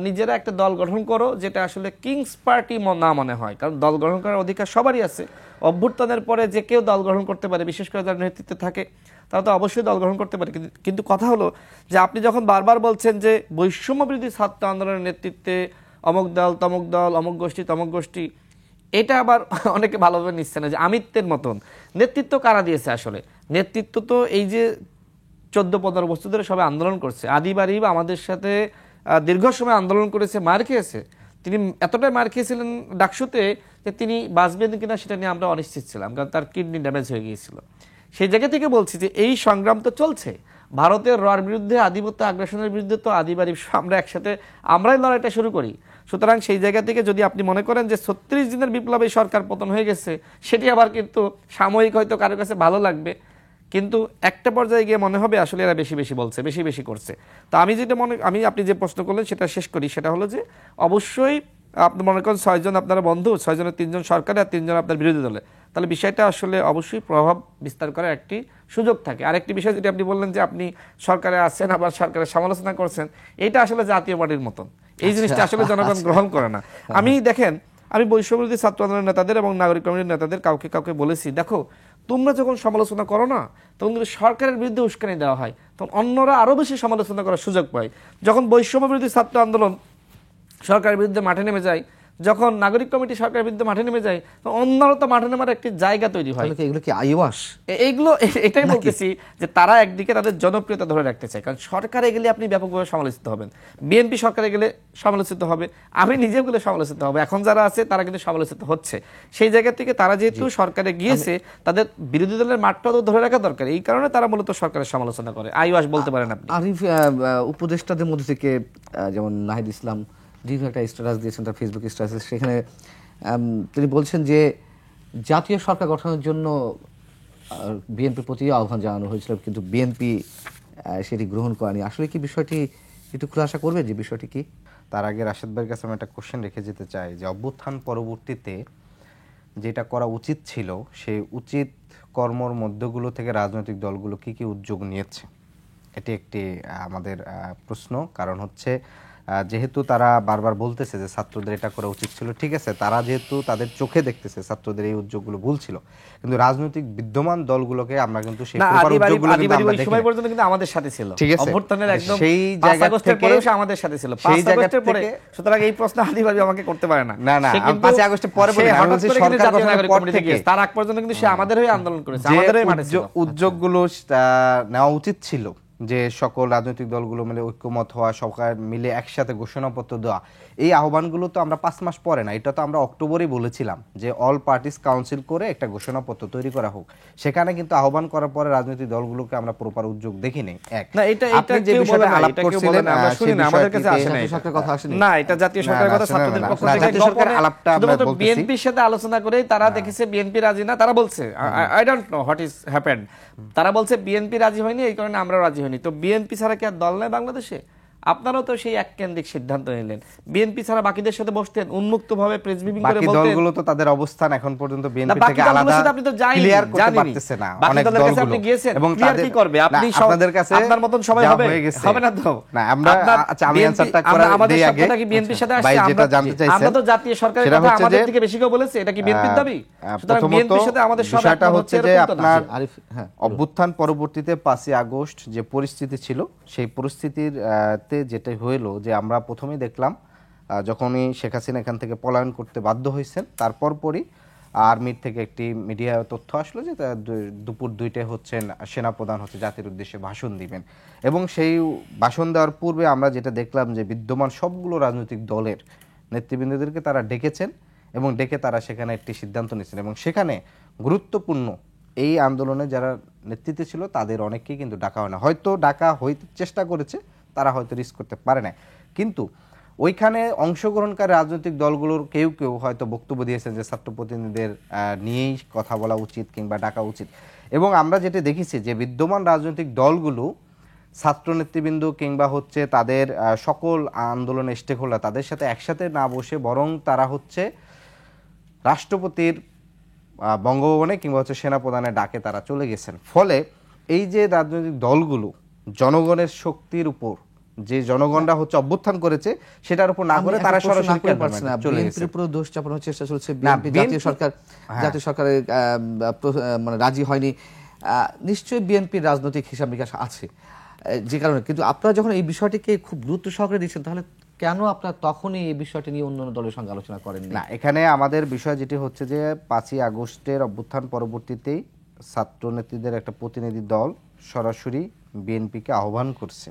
নিজেরা একটা দল গঠন করো যেটা আসলে কিংস পার্টি না মনে হয়। কারণ দল গঠন করার অধিকার সবারই আছে। অভ্যুত্থানের পরে যে কেউ দল গঠন করতে পারে, বিশেষ করে যারা নেতৃত্বে থাকে তারা তো অবশ্যই দল গ্রহণ করতে পারে। কিন্তু কথা হলো যে আপনি যখন বারবার বলছেন যে বৈষম্য বিরোধী ছাত্র আন্দোলনের নেতৃত্বে অমুক দল, তমুক দল, অমুক গোষ্ঠী, তমুক গোষ্ঠী, এটা আবার অনেকে ভালোভাবে নিচ্ছে না যে আমিত্বের মতন। নেতৃত্ব কারা দিয়েছে আসলে? নেতৃত্ব তো এই যে 14-15 বছর ধরে সবাই আন্দোলন করছে। আদিব আরিফ আমাদের সাথে দীর্ঘ সময় আন্দোলন করেছে, মার খেয়েছে। তিনি এতটাই মার খেয়েছিলেন ডাকসুতে যে তিনি বাঁচবেন কিনা সেটা নিয়ে আমরা অনিশ্চিত ছিলাম, কারণ তার কিডনি ড্যামেজ হয়ে গিয়েছিল। সেই জায়গা থেকে বলছি যে এই সংগ্রাম তো চলছে। ভারতের রর বিরুদ্ধে, আধিপত্য আগ্রাসনের বিরুদ্ধে তো আদিব আরিফ আমরা একসাথে আমরাই লড়াইটা শুরু করি। সুতরাং সেই জায়গা থেকে যদি আপনি মনে করেন যে 36 দিনের বিপ্লবে সরকার পতন হয়ে গেছে, সেটি আবার কিন্তু সাময়িক হয়তো কারো কাছে ভালো লাগবে, কিন্তু একটা পর্যায়ে গিয়ে মনে হবে আসলে এরা বেশি বেশি বলছে, বেশি বেশি করছে। তো আমি যেটা আপনি যে প্রশ্ন করলেন সেটা শেষ করি। সেটা হলো যে অবশ্যই আপনি মনে করেন 6 জন আপনারা বন্ধু, 6 জনের 3 জন সরকারে আর 3 জন আপনার বিরোধী দলে, তাহলে বিষয়টা আসলে অবশ্যই প্রভাব বিস্তার করার একটি সুযোগ থাকে। আরেকটি বিষয় যেটা আপনি বললেন যে আপনি সরকারে আছেন আবার সরকারের সমালোচনা করছেন, এটা আসলে জাতীয় পার্টির মতন। এই জিনিসটা আসলে জনগণ গ্রহণ করে না। আমি বৈষম্যবিরোধী ছাত্র আন্দোলনের নেতাদের এবং নাগরিক কমিটির নেতাদের কাউকে বলেছি, দেখো তোমরা যখন সমালোচনা করো না, তখন কিন্তু সরকারের বিরুদ্ধে উস্কানি দেওয়া হয়, তখন অন্যরা আরো বেশি সমালোচনা করার সুযোগ পায়। যখন বৈষম্যবিরোধী ছাত্র আন্দোলন সরকারের বিরুদ্ধে মাঠে নেমে যায়, যখন নাগরিক কমিটি সরকারের বিরুদ্ধে মাঠে নেমে যায়, তো অন্যরা তো মাঠে নেমার একটি জায়গা তৈরি হয়। এগুলো কি আইওয়াস? এইগুলো এটাই বলতেছি যে তারা একদিকে তাদের জনপ্রিয়তা ধরে রাখতে চায়, কারণ সরকারে গেলে আপনি ব্যাপকভাবে সমালোচিত হবেন, বিএনপি সরকারে গেলে সমালোচিত হবে, আমি নিজেও গেলে সমালোচিত হবে, এখন যারা আছে তারা কিন্তু সমালোচিত হচ্ছে। সেই জায়গা থেকে তারা যেহেতু সরকারে গিয়েছে, তাদের বিরোধী দলের মাঠটাও তো ধরে রাখা দরকার। এই কারণে তারা মূলত সরকারের সমালোচনা করে, আইওয়াস বলতে পারেন আপনি। আরিফ উপদেষ্টাদের মধ্যে থেকে যেমন নাহিদ ইসলাম দীর্ঘ একটা স্ট্যাটাস দিয়েছেন তার ফেসবুক স্ট্যাটাসে, সেখানে তিনি বলছেন যে জাতীয় সরকার গঠনের জন্য বিএনপির প্রতি আহ্বান জানানো হয়েছিল, কিন্তু বিএনপি সেটি গ্রহণ করেনি। আসলে কি বিষয়টি একটু খুলাসা করবে যে বিষয়টি কি? তার আগে রাশেদ ভাইয়ের কাছে আমি একটা কোশ্চেন রেখে যেতে চাই যে অভ্যুত্থান পরবর্তীতে যেটা করা উচিত ছিল, সেই উচিত কর্মর মধ্যগুলো থেকে রাজনৈতিক দলগুলো কি কি উদ্যোগ নিয়েছে, এটি একটি আমাদের প্রশ্ন। কারণ হচ্ছে যেহেতু তারা বারবার বলতেছে যে ছাত্রদের এটা করা উচিত ছিল, ঠিক আছে, তারা যেহেতু তাদের চোখে দেখতেছে ছাত্রদের এই উদ্যোগগুলো ভুল ছিল, কিন্তু রাজনৈতিক বিদ্যমান দলগুলোকে আমরা কিন্তু সেই না, প্রকার আদিবাড়ি উদ্যোগগুলো কিন্তু আমরা ওই দেখি সময় নাই। পর্যন্ত কিন্তু আমাদের সাথে ছিল, ঠিক আছে, অভ্যুত্থানের একদম সেই 5 জায়গা আগস্টের থেকে পরেও সে আমাদের সাথে ছিল, সেই 5 জায়গা আগস্টের পরে। থেকে সুতরাং এই প্রশ্ন আদিবাড়ি আমাকে করতে পারে না। না, সে আমি কিন্তু 5 আগস্টের পরে সে বলি না, আমি হঠাৎ বলছি করে কিন্তু সরকার জাতীয় গঠনের নাগরিক পর কমিটিতে থেকে গিয়েছে। তার আগ পর্যন্ত কিন্তু সে আমাদের হয়ে আন্দোলন করেছে, যে আমাদের হয়ে মাঠে ছিল। উদ্যোগগুলো নেওয়া উচিত ছিল, যে সকল রাজনৈতিক দলগুলো মিলে ঐক্যমত হওয়া, সরকার মিলে একসাথে ঘোষণাপত্র দেওয়া, এই আহ্বানগুলো তো আমরা 5 মাস পরে না, এটা তো আমরা অক্টোবরেই বলেছিলাম যে অল পার্টিস কাউন্সিল করে একটা ঘোষণাপত্র তৈরি করা হোক। সেখানে কিন্তু আহ্বান করার পরে রাজনৈতিক দলগুলোকে আমরা প্রপার উদ্যোগ দেখিনি। এক না, এটা আপনি যে কেউ বলে বিষয়টা না, আলাপ এটা কেউ বলে করছিলেন না, আমরা শুনি সেই না, আমাদের কাছে বিষয়টিতে আসে না জাতীয় এটা। সরকারের কথা আসেনি। না, এটা জাতীয় সরকারের কথা শুনুন ছাত্রদের না, পক্ষ না, থেকে জাতীয় সরকারের গোপনে আলাপটা আমরা শুধুমাত্র বলতেছি। বিএনপির সাথে আলোচনা করে তারা দেখেছে বিএনপি রাজি না, তারা বলছে I don't know what is happened, তারা বলছে বিএনপি রাজি হয়নি, এই কারণে আমরা রাজি হয়নি। তো বিএনপি ছাড়া কি আর দল নাই বাংলাদেশে? আপনারাও তো সেই এক কেন্দ্রিক সিদ্ধান্ত নিলেন, বিএনপি ছাড়া বাকিদের সাথে বসতেন, উন্মুক্তভাবে প্রেস ব্রিফিং করে বাকি বলতেন। দলগুলো তো তাদের অবস্থান এখন পর্যন্ত বিএনপি বাকি থেকে দলগুলোর আলাদা সাথে আপনি তো যাইনি, ক্লিয়ার করতে জানেনই। পারতেছে না বাকি অনেক দলের কাছে দলগুলো, আপনি গিয়েছেন, এবং clear কি করবে? আপনি না, আপনাদের কাছে আপনার মতন সবাই যা হবে? হয়ে গেছে। হবে না তো। না, আমরা আচ্ছা আমি অ্যানসারটা করার আমাদের দেই আগে। সাথে কি বিএনপির সাথে ভাই আসছে? যেটা জানতে চাইছেন আমরা তো জাতীয় সরকারের সেটা কথা হচ্ছে আমাদের যে, থেকে বেশি কেউ বলেছে, এটা কি বিএনপির দাবি? সুতরাং প্রথমত বিএনপির সাথে আমাদের সব বিষয়টা একমত হচ্ছে যে এরকম তো না। আপনার আরিফ, হ্যাঁ, অভ্যুত্থান পরবর্তীতে 5ই আগস্ট যে পরিস্থিতি ছিল, সেই পরিস্থিতির তে যেটা হইলো যে আমরা প্রথমেই দেখলাম যখনই শেখ হাসিনা এখান থেকে পলায়ন করতে বাধ্য হয়েছেন, তারপর পরই আর্মির থেকে একটি মিডিয়া তথ্য আসলো যে দুপুর 2টায় হচ্ছেন সেনাপ্রধান হচ্ছে জাতির উদ্দেশ্যে ভাষণ দিবেন, এবং সেই ভাষণ দেওয়ার পূর্বে আমরা যেটা দেখলাম যে বিদ্যমান সবগুলো রাজনৈতিক দলের নেতৃবৃন্দদেরকে তারা ডেকেছেন, এবং ডেকে তারা সেখানে একটি সিদ্ধান্ত নিয়েছেন, এবং সেখানে গুরুত্বপূর্ণ এই আন্দোলনে যারা নেতৃত্বে ছিল তাদের অনেককেই কিন্তু ডাকা হয় না, হয়তো ডাকা হইতে চেষ্টা করেছে, তারা হয়তো রিস্ক করতে পারে না, কিন্তু ওইখানে অংশগ্রহণকারী রাজনৈতিক দলগুলোর কেউ কেউ হয়তো বক্তব্য দিয়েছেন যে ছাত্র প্রতিনিধিদের নিয়েই কথা বলা উচিত কিংবা ডাকা উচিত। এবং আমরা যেটা দেখেছি যে বিদ্যমান রাজনৈতিক দলগুলো ছাত্র নেতৃবৃন্দ কিংবা হচ্ছে তাদের সকল আন্দোলনের স্টেক হোল্ডার তাদের সাথে একসাথে না বসে, বরং তারা হচ্ছে রাষ্ট্রপতির বঙ্গভবনে কিংবা হচ্ছে সেনাপ্রধানের ডাকে তারা চলে গেছেন। ফলে এই যে রাজনৈতিক দলগুলো জনগণের শক্তির উপর, যে জনগণরা হচ্ছে অভ্যুত্থান করেছে সেটার উপর না করে তারা সরাসরি চলে গেছে। বিএনপির উপর দোষ চাপানোর চেষ্টা চলছে, না, জাতীয় সরকারের মানে রাজি হয়নি। নিশ্চয়ই বিএনপির রাজনৈতিক হিসাব নিকাশ আছে, যে কারণে, কিন্তু আপনারা যখন এই বিষয়টিকে খুব গুরুত্ব সহকারে দিচ্ছেন, তাহলে কেন আপনারা তখনই এই বিষয়টি নিয়ে অন্যান্য দলের সঙ্গে আলোচনা করেন না? এখানে আমাদের বিষয় যেটি হচ্ছে যে 5ই আগস্টের অভ্যুত্থান পরবর্তীতেই ছাত্র নেত্রীদের একটা প্রতিনিধি দল সরাসরি বিএনপিকে আহ্বান করছে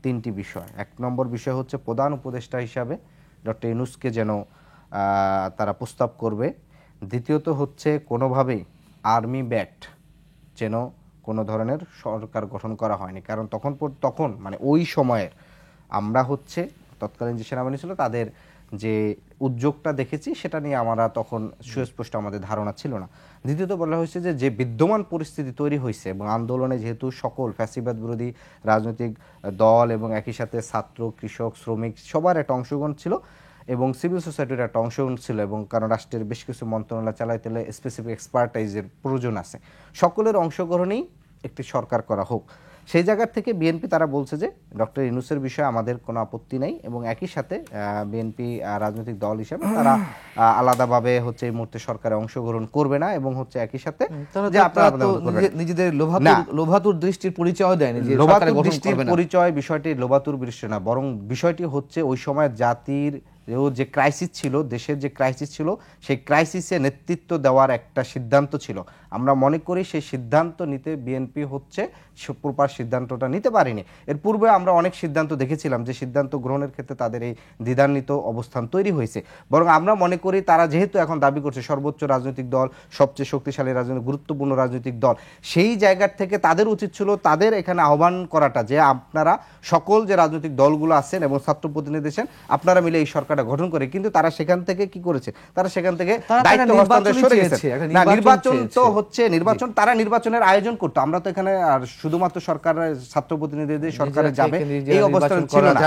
3টি বিষয়। 1 নম্বর বিষয় হচ্ছে প্রধান উপদেষ্টা হিসাবে ডক্টর ইউনূসকে যেন তারা প্রস্তাব করবে। দ্বিতীয়ত হচ্ছে কোনোভাবেই আর্মি ব্যাট যেন কোনো ধরনের সরকার গঠন করা হয়নি, কারণ তখন মানে ওই সময়ের আমরা হচ্ছে তৎকালীন যে সেনাবাহিনী ছিল তাদের যে উদ্যোগটা দেখেছি সেটা নিয়ে আমরা তখন সুস্পষ্ট আমাদের ধারণা ছিল না। দ্বিতীয়ত বলা হয়েছে যে বিদ্যমান পরিস্থিতি তৈরি হয়েছে এবং আন্দোলনে যেহেতু সকল ফ্যাসিবাদ বিরোধী রাজনৈতিক দল এবং একই সাথে ছাত্র, কৃষক, শ্রমিক সবার একটা অংশগ্রহণ ছিল এবং সিভিল সোসাইটির একটা অংশগ্রহণ ছিল, এবং কারণ রাষ্ট্রের বেশ কিছু মন্ত্রণালয় চালাইতে হলে স্পেসিফিক এক্সপার্টাইজের প্রয়োজন আছে, সকলের অংশগ্রহণেই একটি সরকার করা হোক। সেই জায়গার থেকে বিএনপি তারা বলছে যে ডক্টর ইউনূসের বিষয়ে আমাদের কোনো আপত্তি নেই, এবং একই সাথে বিএনপি রাজনৈতিক দল হিসেবে তারা আলাদাভাবে হচ্ছে এই মুহূর্তে সরকারে অংশগ্রহণ করবে না, এবং হচ্ছে একই সাথে যে আপনারা নিজেদের লোভাতুর দৃষ্টির পরিচয় দেয়নি, যে লোভাতুর দৃষ্টির পরিচয়, বিষয়টি লোভাতুর দৃষ্টি না, বরং বিষয়টি হচ্ছে ওই সময় জাতির যে ক্রাইসিস ছিল, দেশের যে ক্রাইসিস ছিল, সেই ক্রাইসিসে নেতৃত্ব দেওয়ার একটা সিদ্ধান্ত ছিল। আমরা মনে করি সেই সিদ্ধান্ত নিতে বিএনপি হচ্ছে প্রপার সিদ্ধান্তটা নিতে পারেনি। এর পূর্বে আমরা অনেক সিদ্ধান্ত দেখেছিলাম যে সিদ্ধান্ত গ্রহণের ক্ষেত্রে তাদের এই দ্বিধান্বিত অবস্থান তৈরি হয়েছে, বরং আমরা মনে করি তারা যেহেতু এখন দাবি করছে সর্বোচ্চ রাজনৈতিক দল, সবচেয়ে শক্তিশালী রাজনৈতিক গুরুত্বপূর্ণ রাজনৈতিক দল, সেই জায়গার থেকে তাদের উচিত ছিল তাদের এখানে আহ্বান করাটা যে আপনারা সকল যে রাজনৈতিক দলগুলো আছেন এবং ছাত্র প্রতিনিধি আছেন আপনারা মিলে এই সরকারটা গঠন করে, কিন্তু তারা সেখান থেকে কি করেছে, তারা সেখান থেকে দায়িত্ব হস্তান্তরে সরে গেছে। না, নির্বাচন তো হচ্ছে নির্বাচন, তারা নির্বাচনের আয়োজন করতো, আমরা তো এখানে আর শুধুমাত্র সরকারের ছাত্র প্রতিনিধিদের সরকারে যাবে এই অবস্থান ছিল না,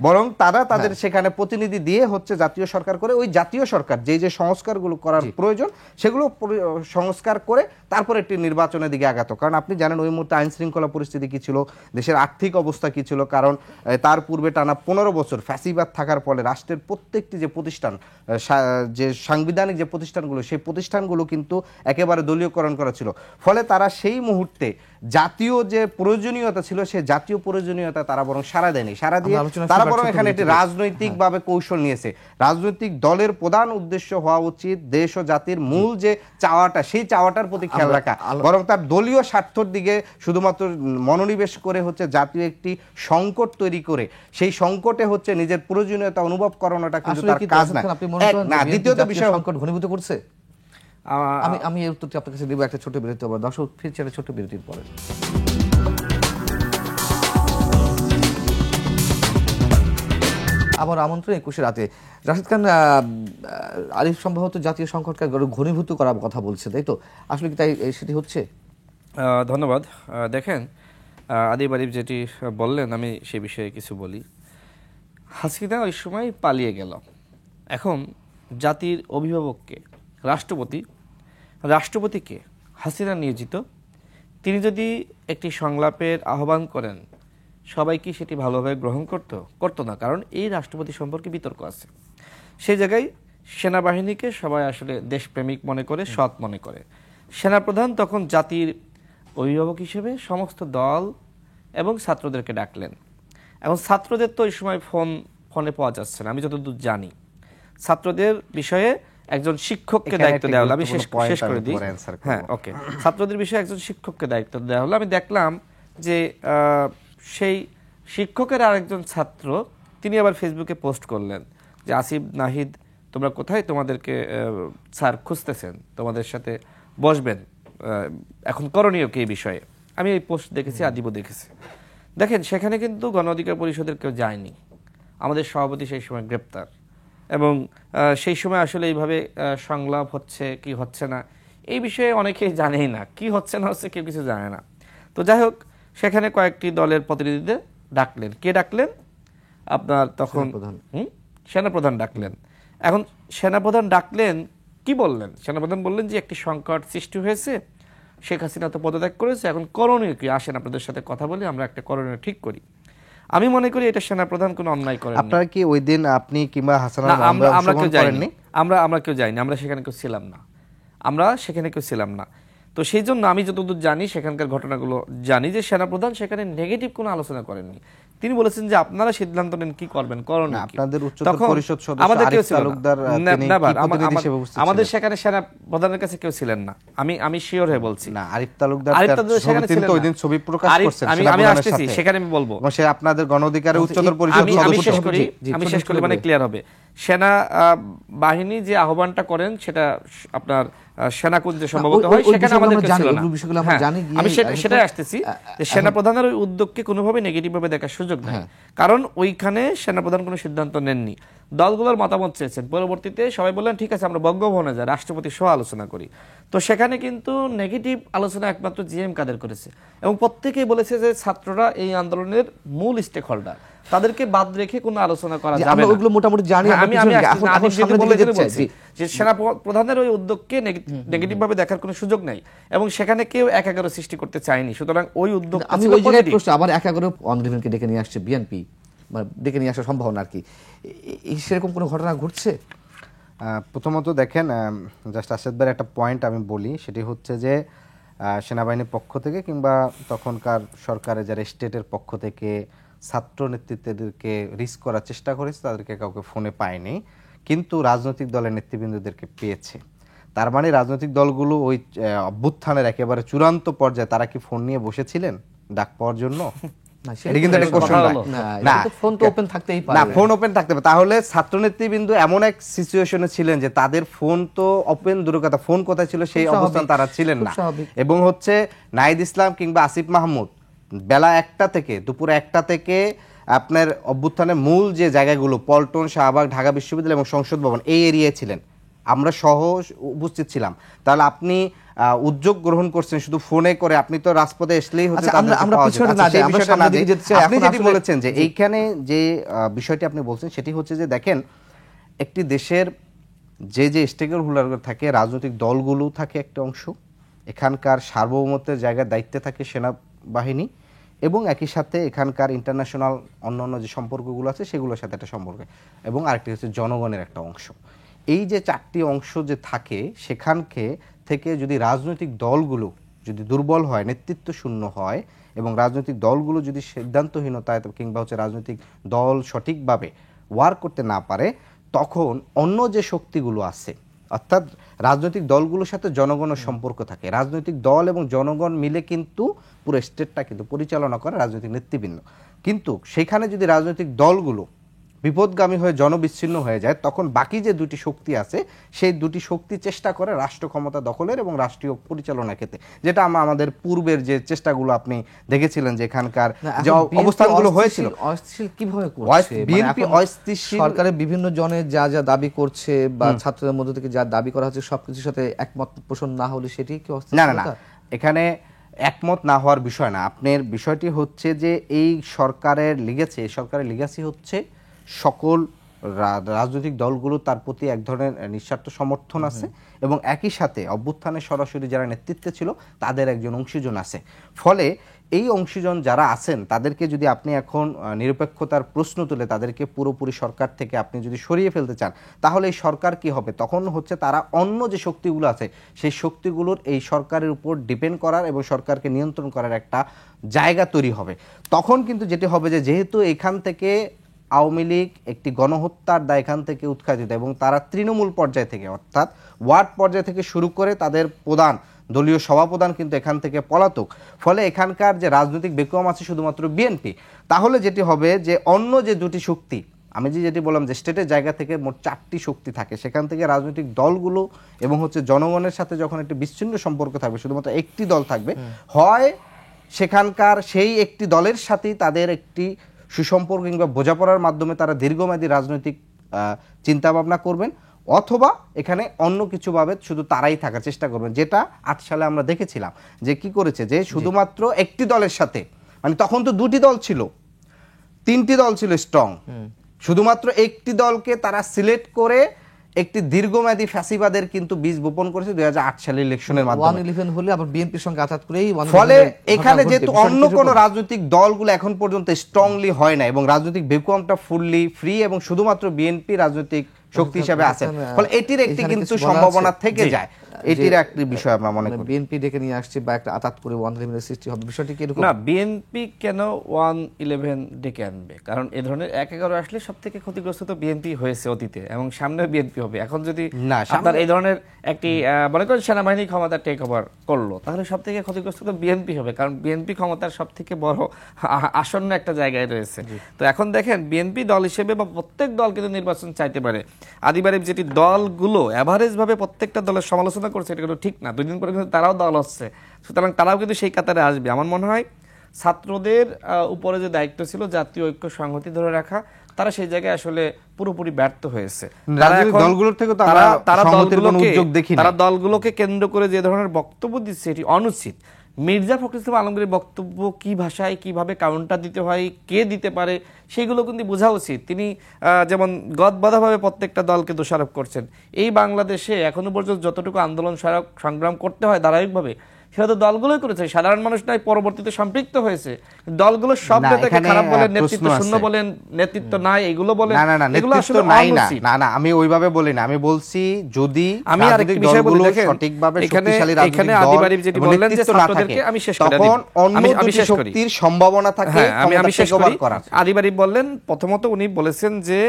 বরং তারা তাদের সেখানে প্রতিনিধি দিয়ে হচ্ছে জাতীয় সরকার করে, ওই জাতীয় সরকার যে সংস্কারগুলো করার প্রয়োজন সেগুলো সংস্কার করে তারপর একটি নির্বাচনের দিকে আগাতো। কারণ আপনি জানেন ওই মুহূর্তে আইন শৃঙ্খলা পরিস্থিতি কি ছিল, দেশের আর্থিক অবস্থা কি ছিল, কারণ তার পূর্বে টানা 15 বছর ফ্যাসিবাদ থাকার ফলে রাষ্ট্রের প্রত্যেকটি যে প্রতিষ্ঠান, যে সাংবিধানিক যে প্রতিষ্ঠানগুলো, সেই প্রতিষ্ঠানগুলো কিন্তু একেবারে দলীয়করণ করা ছিল। ফলে তারা সেই মুহূর্তে জাতীয় যে প্রয়োজনীয়তা ছিল সেই জাতীয় প্রয়োজনীয়তা তারা বরং সাড়া দেয়নি, সাড়া দিয়ে তারা বরং এখানে একটি রাজনৈতিকভাবে কৌশল নিয়েছে। রাজনৈতিক দলের প্রধান উদ্দেশ্য হওয়া উচিত দেশ ও জাতির মূল যে চাওয়াটা, সেই চাওয়াটার প্রতি খেয়াল রাখা, বরং তার দলীয় স্বার্থের দিকে শুধুমাত্র মনোনিবেশ করে হচ্ছে জাতীয় একটি সংকট তৈরি করে সেই সংকটে হচ্ছে নিজের প্রয়োজনীয়তা অনুভব করানোটা কিন্তু তার কাজ না। দ্বিতীয়ত বিষয় সংকট ঘনীভূত করছে। আমি এই উত্তরটি আপনার কাছে দেবো একটা ছোট বিরতি। আবার দর্শক ফিরছে একটা ছোট বিরতির পরে। আবার আমন্ত্রণ 21 রাতে। রাশিদ খান, আরিফ সম্ভবত জাতীয় সংকটকে ঘনীভূত করার কথা বলছে, তাই তো? আসলে কি তাই সেটি হচ্ছে? ধন্যবাদ। দেখেন, আদিব আরিফ যেটি বললেন আমি সে বিষয়ে কিছু বলি। হাসিনা ওই সময় পালিয়ে গেল। এখন জাতির অভিভাবককে রাষ্ট্রপতিকে হাসিনা নিয়োজিত, তিনি যদি একটি সংলাপের আহ্বান করেন সবাই কি সেটি ভালোভাবে গ্রহণ করতো না, কারণ এই রাষ্ট্রপতি সম্পর্কে বিতর্ক আছে। সেই জায়গায় সেনাবাহিনীকে সবাই আসলে দেশপ্রেমিক মনে করে, সৎ মনে করে। সেনাপ্রধান তখন জাতির অভিভাবক হিসেবে সমস্ত দল এবং ছাত্রদেরকে ডাকলেন। এখন ছাত্রদের তো ওই সময় ফোনে পাওয়া যাচ্ছে না, আমি যতদূর জানি। ছাত্রদের বিষয়ে একজন শিক্ষককে দায়িত্ব দেওয়া হলো। আমি শেষ করে দিই। হ্যাঁ, ওকে। ছাত্রদের বিষয়ে একজন শিক্ষককে দায়িত্ব দেওয়া হলো। আমি দেখলাম যে সেই শিক্ষকের আরেকজন ছাত্র তিনি আবার ফেসবুকে পোস্ট করলেন যে আসিফ, নাহিদ তোমরা কোথায়, তোমাদেরকে স্যার খুঁজতেছেন, তোমাদের সাথে বসবেন, এখন করণীয় কি এই বিষয়ে। আমি এই পোস্ট দেখেছি, আদিবও দেখেছি। দেখেন, সেখানে কিন্তু গণ অধিকার পরিষদের কেউ যায়নি। আমাদের সভাপতি সেই সময় গ্রেপ্তার, এবং সেই সময় আসলে এইভাবে সংলাপ হচ্ছে কি হচ্ছে না এই বিষয়ে অনেকেই জানেই না, কি হচ্ছে না হচ্ছে কেউ কিছু জানে না। তো যাই হোক, সেখানে কয়েকটি দলের প্রতিনিধিদের ডাকলেন। কে ডাকলেন? আপনার তখন সেনাপ্রধান ডাকলেন। এখন সেনাপ্রধান ডাকলেন, কি বললেন? সেনাপ্রধান বললেন যে একটি সংকট সৃষ্টি হয়েছে, শেখ হাসিনা তো পদত্যাগ করেছে, এখন করণীয় কি, আসেন আপনাদের সাথে কথা বলি, আমরা একটা করণীয় ঠিক করি। আমি মনে করি এটা সেনাপ্রধান কোনো অন্যায় করেন। আপনারা কি ওই দিন আপনি কিংবা হাসান আমরা কেউ যাইনি, আমরা কেউ যাইনি, আমরা সেখানে কেউ ছিলাম না। তো সেই জন্য আমি যতদূর জানি, সেখানকার ঘটনাগুলো জানি, যে সেনাপ্রধান সেখানে নেগেটিভ কোনো আলোচনা করেননি। তিনি বলেছেন যে আপনারা সিদ্ধান্ত নেন কি করবেন, করণীয় কি। আপনাদের উচ্চতর পরিষদ সদস্য আরিফ তালুকদার আমাদের সেখানে সেনাপ্রধানের কাছে কেউ ছিলেন না। আমি শিওর হয়ে বলছি না, আরিফ তালুকদার সেখানে ছিলেন না। ওই দিন ছবি প্রকাশ করছেন, আমি আসতেছি, সেখানে আমি বলবো। সে আপনাদের গণ অধিকারের উচ্চতর পরিষদ সদস্য। আমি শেষ করি, মানে ক্লিয়ার হবে। সেনা বাহিনী যে আহ্বানটা করেন সেটা আপনার সেনাকুঞ্জে সম্ভবত হয়, সেখানে আমাদের ছিল না। আমি সেটাই আসতেছি, যে সেনাপ্রধানের ওই উদ্যোগকে কোনোভাবে নেগেটিভ ভাবে দেখার সুযোগ নেই, কারণ ওইখানে সেনাপ্রধান কোনো সিদ্ধান্ত নেননি। দলগুলোর মতামত চেয়েছেন, পরবর্তীতে সবাই বললেন ঠিক আছে আমরা বঙ্গভবনে যাই, রাষ্ট্রপতি সহ আলোচনা করি। তো সেখানে কিন্তু নেগেটিভ আলোচনা একমাত্র জিএম কাদের করেছে, এবং প্রত্যেকেই বলেছে যে ছাত্ররা এই আন্দোলনের মূল স্টেক হোল্ডার, তাদেরকে বাদ রেখে কোনো আলোচনা করা যাবে না। ওগুলো মোটামুটি জানি। যে সেনা প্রধানের ওই উদ্যোগকে নেগেটিভ ভাবে দেখার কোনো সুযোগ নাই, এবং সেখানে কেউ 1-11 সৃষ্টি করতে চায়নি। সুতরাং ওই উদ্যোগ আমি ওই জায়গায় প্রশ্ন, আবার 1-11 অনগ্রিভেনকে ডেকে নিয়ে আসছে বিএনপি, ডেকে নিয়ে আসার সম্ভাবনা আর কি, সেরকম কোনো ঘটনা ঘটছে? প্রথমত দেখেন, জাস্ট আসাদ ভাইয়ের একটা পয়েন্ট আমি বলি, সেটি হচ্ছে যে সেনাবাহিনীর পক্ষ থেকে কিংবা তখনকার সরকারের যারা স্টেটের পক্ষ থেকে ছাত্র নেতৃত্বদেরকে রিস্ক করার চেষ্টা করেছে, তাদেরকে কাউকে ফোনে পায়নি, কিন্তু রাজনৈতিক দলের নেতৃবৃন্দদেরকে পেয়েছে। তার মানে রাজনৈতিক দলগুলো ওই অভ্যুত্থানের একেবারে চূড়ান্ত পর্যায়ে তারা কি ফোন নিয়ে বসেছিলেন ডাক পাওয়ার জন্য? ফোন ওপেন থাকতে পারে। তাহলে ছাত্র নেতৃবৃন্দ এমন এক সিচুয়েশনে ছিলেন যে তাদের ফোন তো ওপেন, দূরের কথা ফোন কোথায় ছিল সেই অবস্থান তারা ছিলেন না। এবং হচ্ছে নাহিদ ইসলাম কিংবা আসিফ মাহমুদ বেলা 1টা থেকে দুপুর 1টা থেকে আপনার অভ্যুত্থানের মূল যে জায়গাগুলো পল্টন, শাহবাগ, ঢাকা বিশ্ববিদ্যালয় এবং সংসদ ভবন এই এরিয়ায় ছিলেন, আমরা সহ উপস্থিত ছিলাম। তাহলে আপনি উদ্যোগ গ্রহণ করছেন শুধু ফোনে করে, আপনি তো রাজপথে আসলেই হচ্ছে আচ্ছা, আমরা পিছনে না যাই, আমরা সামনের দিকে যেতে চাই। আপনি এখন যেটি আসলে- বলেছেন যে এইখানে যে বিষয়টি আপনি বলছেন সেটি হচ্ছে যে দেখেন একটি দেশের যে স্টেকের হোল্ডার থাকে, রাজনৈতিক দলগুলো থাকে একটা অংশ, এখানকার সার্বভৌমত্বের জায়গায় দায়িত্বে থাকে সেনাবাহিনী, এবং একই সাথে এখানকার ইন্টারন্যাশনাল অন্যান্য যে সম্পর্কগুলো আছে সেগুলোর সাথে একটা সম্পর্ক, এবং আরেকটি হচ্ছে জনগণের একটা অংশ। এই যে চারটি অংশ যে থাকে সেখানকে থেকে যদি রাজনৈতিক দলগুলো যদি দুর্বল হয়, নেতৃত্ব শূন্য হয়, এবং রাজনৈতিক দলগুলো যদি সিদ্ধান্তহীনতায় কিংবা হচ্ছে রাজনৈতিক দল সঠিকভাবে ওয়ার্ক করতে না পারে, তখন অন্য যে শক্তিগুলো আছে, অর্থাৎ রাজনৈতিক দলগুলোর সাথে জনগণের সম্পর্ক থাকে, রাজনৈতিক দল এবং জনগণ মিলে কিন্তু পুরো স্টেটটা কিন্তু পরিচালনা করে রাজনৈতিক নেতৃবৃন্দ। কিন্তু সেখানে যদি রাজনৈতিক দলগুলো বিপদগামী হয়ে জনবিচ্ছিন্ন হয়ে যায়, তখন বাকি যে দুটি শক্তি আছে সেই দুটি শক্তি চেষ্টা করে রাষ্ট্র ক্ষমতা দখলের এবং রাষ্ট্রীয় পরিচালনার ক্ষেত্রে, যেটা আমাদের পূর্বের যে চেষ্টাগুলো আপনি দেখেছিলেন যে এখানকার যে অবস্থানগুলো হয়েছিল। অস্থিতিশীল কিভাবে করছে? বিএনপি মানে এখন অস্থিতিশীল, সরকারের বিভিন্ন জনের যা যা দাবি করছে বা ছাত্রদের মধ্য থেকে যা দাবি করা হচ্ছে সবকিছুর সাথে একমত পোষণ না হলে সেটি কি না না অস্থিতিশীলতা? না, এখানে একমত না হওয়ার বিষয় না। আপনার বিষয়টি হচ্ছে যে এই সরকারের লিগ্যাসি হচ্ছে সকল রাজনৈতিক দলগুলো তার প্রতি এক ধরনের নিঃস্বার্থ সমর্থন আছে, এবং একই সাথে অভ্যুত্থানের সরাসরি যারা নেতৃত্বে ছিল তাদের একজন অংশীজন আছে। ফলে এই অংশীজন যারা আছেন তাদেরকে যদি আপনি এখন নিরপেক্ষতার প্রশ্ন তুলে তাদেরকে পুরোপুরি সরকার থেকে আপনি যদি সরিয়ে ফেলতে চান, তাহলে এই সরকার কি হবে? তখন হচ্ছে তারা অন্য যে শক্তিগুলো আছে সেই শক্তিগুলোর এই সরকারের উপর ডিপেন্ড করার এবং সরকারকে নিয়ন্ত্রণ করার একটা জায়গা তৈরি হবে। তখন কিন্তু যেটি হবে যে যেহেতু এখান থেকে আওয়ামী লীগ একটি গণহত্যার দায় এখান থেকে উৎখাটিত, এবং তারা তৃণমূল পর্যায় থেকে অর্থাৎ ওয়ার্ড পর্যায় থেকে শুরু করে তাদের প্রধান দলীয় সভাপ্রধান কিন্তু এখান থেকে পলাতক। ফলে এখানকার যে রাজনৈতিক ভ্যাকুয়াম আছে শুধুমাত্র বিএনপি। তাহলে যেটি হবে যে অন্য যে দুটি শক্তি, আমি যেটি বললাম যে স্টেটের জায়গা থেকে মোট চারটি শক্তি থাকে, সেখান থেকে রাজনৈতিক দলগুলো এবং হচ্ছে জনগণের সাথে যখন একটি বিচ্ছিন্ন সম্পর্ক থাকবে, শুধুমাত্র একটি দল থাকবে, হয় সেখানকার সেই একটি দলের সাথেই তাদের একটি সুসম্পর্ক কিংবা বোঝাপড়ার মাধ্যমে তারা দীর্ঘমেয়াদী রাজনৈতিক চিন্তা ভাবনা করবেন, অথবা এখানে অন্য কিছুভাবে শুধু তারাই থাকার চেষ্টা করবেন, যেটা 8 সালে আমরা দেখেছিলাম যে কি করেছে, যে শুধুমাত্র একটি দলের সাথে, মানে তখন তো দুটি দল ছিল, 3টি দল ছিল স্ট্রং, শুধুমাত্র একটি দলকে তারা সিলেক্ট করে একটি দীর্ঘমেয়াদী ফ্যাসিবাদের কিন্তু বীজ বপন করেছে 2008 সালের ইলেকশনের মাধ্যমে। 111 হলে আবার বিএনপির সঙ্গে আঘাত করেই ফলে এখানে যেহেতু অন্য কোন রাজনৈতিক দলগুলো এখন পর্যন্ত স্ট্রংলি হয় না, এবং রাজনৈতিক ভ্যাকুয়ামটা ফুললি ফ্রি এবং শুধুমাত্র বিএনপি রাজনৈতিক শক্তি হিসেবে আছে, ফলে এটির একটি কিন্তু সম্ভাবনা থেকে যায়। এটির একটি বিষয় আমরা মনে করি বিএনপি ডেকে নিয়ে আসছে বা একটা আঘাত করে 111 সৃষ্টি হবে, বিষয়টি কি এরকম? না, বিএনপি কেন 111 ডেকে আনবে? কারণ এ ধরনের 1-11 আসলে সব থেকে ক্ষতিগ্রস্ত তো বিএনপি হয়েছে অতীতে, এবং সামনে বিএনপি হবে। এখন যদি আপনার এই ধরনের একটি মনে করেন সেনাবাহিনী ক্ষমতা টেক ওভার করলো, তাহলে সব থেকে ক্ষতিগ্রস্ত তো বিএনপি হবে, কারণ বিএনপি ক্ষমতার সব থেকে বড় আসন্ন একটা জায়গায় রয়েছে। তো এখন দেখেন বিএনপি দল হিসেবে বা প্রত্যেক দল কিন্তু নির্বাচন চাইতে পারে। আদিবারে যেটি দলগুলো এভারেজ ভাবে প্রত্যেকটা দলের সমালোচনা করছে, এটা কিন্তু ঠিক না। 2 দিন পরে কিন্তু তারাও দল হচ্ছে, সুতরাং তারাও কিন্তু সেই কাতারে আসবে। আমার মনে হয় ছাত্রদের উপরে যে দায়িত্ব ছিল জাতীয় ঐক্য সংহতি ধরে রাখা, তারা সেই জায়গায় আসলে পুরোপুরি ব্যর্থ হয়েছে। তারা দলগুলোকে কেন্দ্র করে যে ধরনের বক্তব্য দিচ্ছে এটি অনুচিত। মির্জা ফখরুল ইসলাম আলমগীরের বক্তব্য কি ভাষায় কিভাবে কাউন্টার দিতে হয়, কে দিতে পারে, সেগুলো কিন্তু বোঝা উচিত। তিনি যেমন গদবাঁধাভাবে প্রত্যেকটা দলকে দোষারোপ করছেন। এই বাংলাদেশে এখনো পর্যন্ত যতটুকু আন্দোলন সংগ্রাম করতে হয় ধারাবাহিকভাবে, সেটা তো দলগুলোই করেছে, সাধারণ মানুষ নাই পরবর্তীতে সম্পৃক্ত হয়েছে। দলগুলো সব নেতাকে খারাপ বলেন, নেতৃত্ব শূন্য বলেন, নেতৃত্ব নাই এগুলো বলেন, এগুলো আসলে অনুচিত। না, আমি ওইভাবে বলি না, আমি বলছি যদি আমি আরেকটি বিষয় বলি, দেখেন সঠিকভাবে শক্তিশালী রাজনৈতিক দল আদিবাড়ি যেটি বললেন যে ছাত্রদেরকে, আমি শেষ করে দিই, তখন অন্য দুটি শক্তির সম্ভাবনা থাকে। আমি শেষ করি। আদিবাড়ি বললেন, প্রথমত উনি বলেছেন যে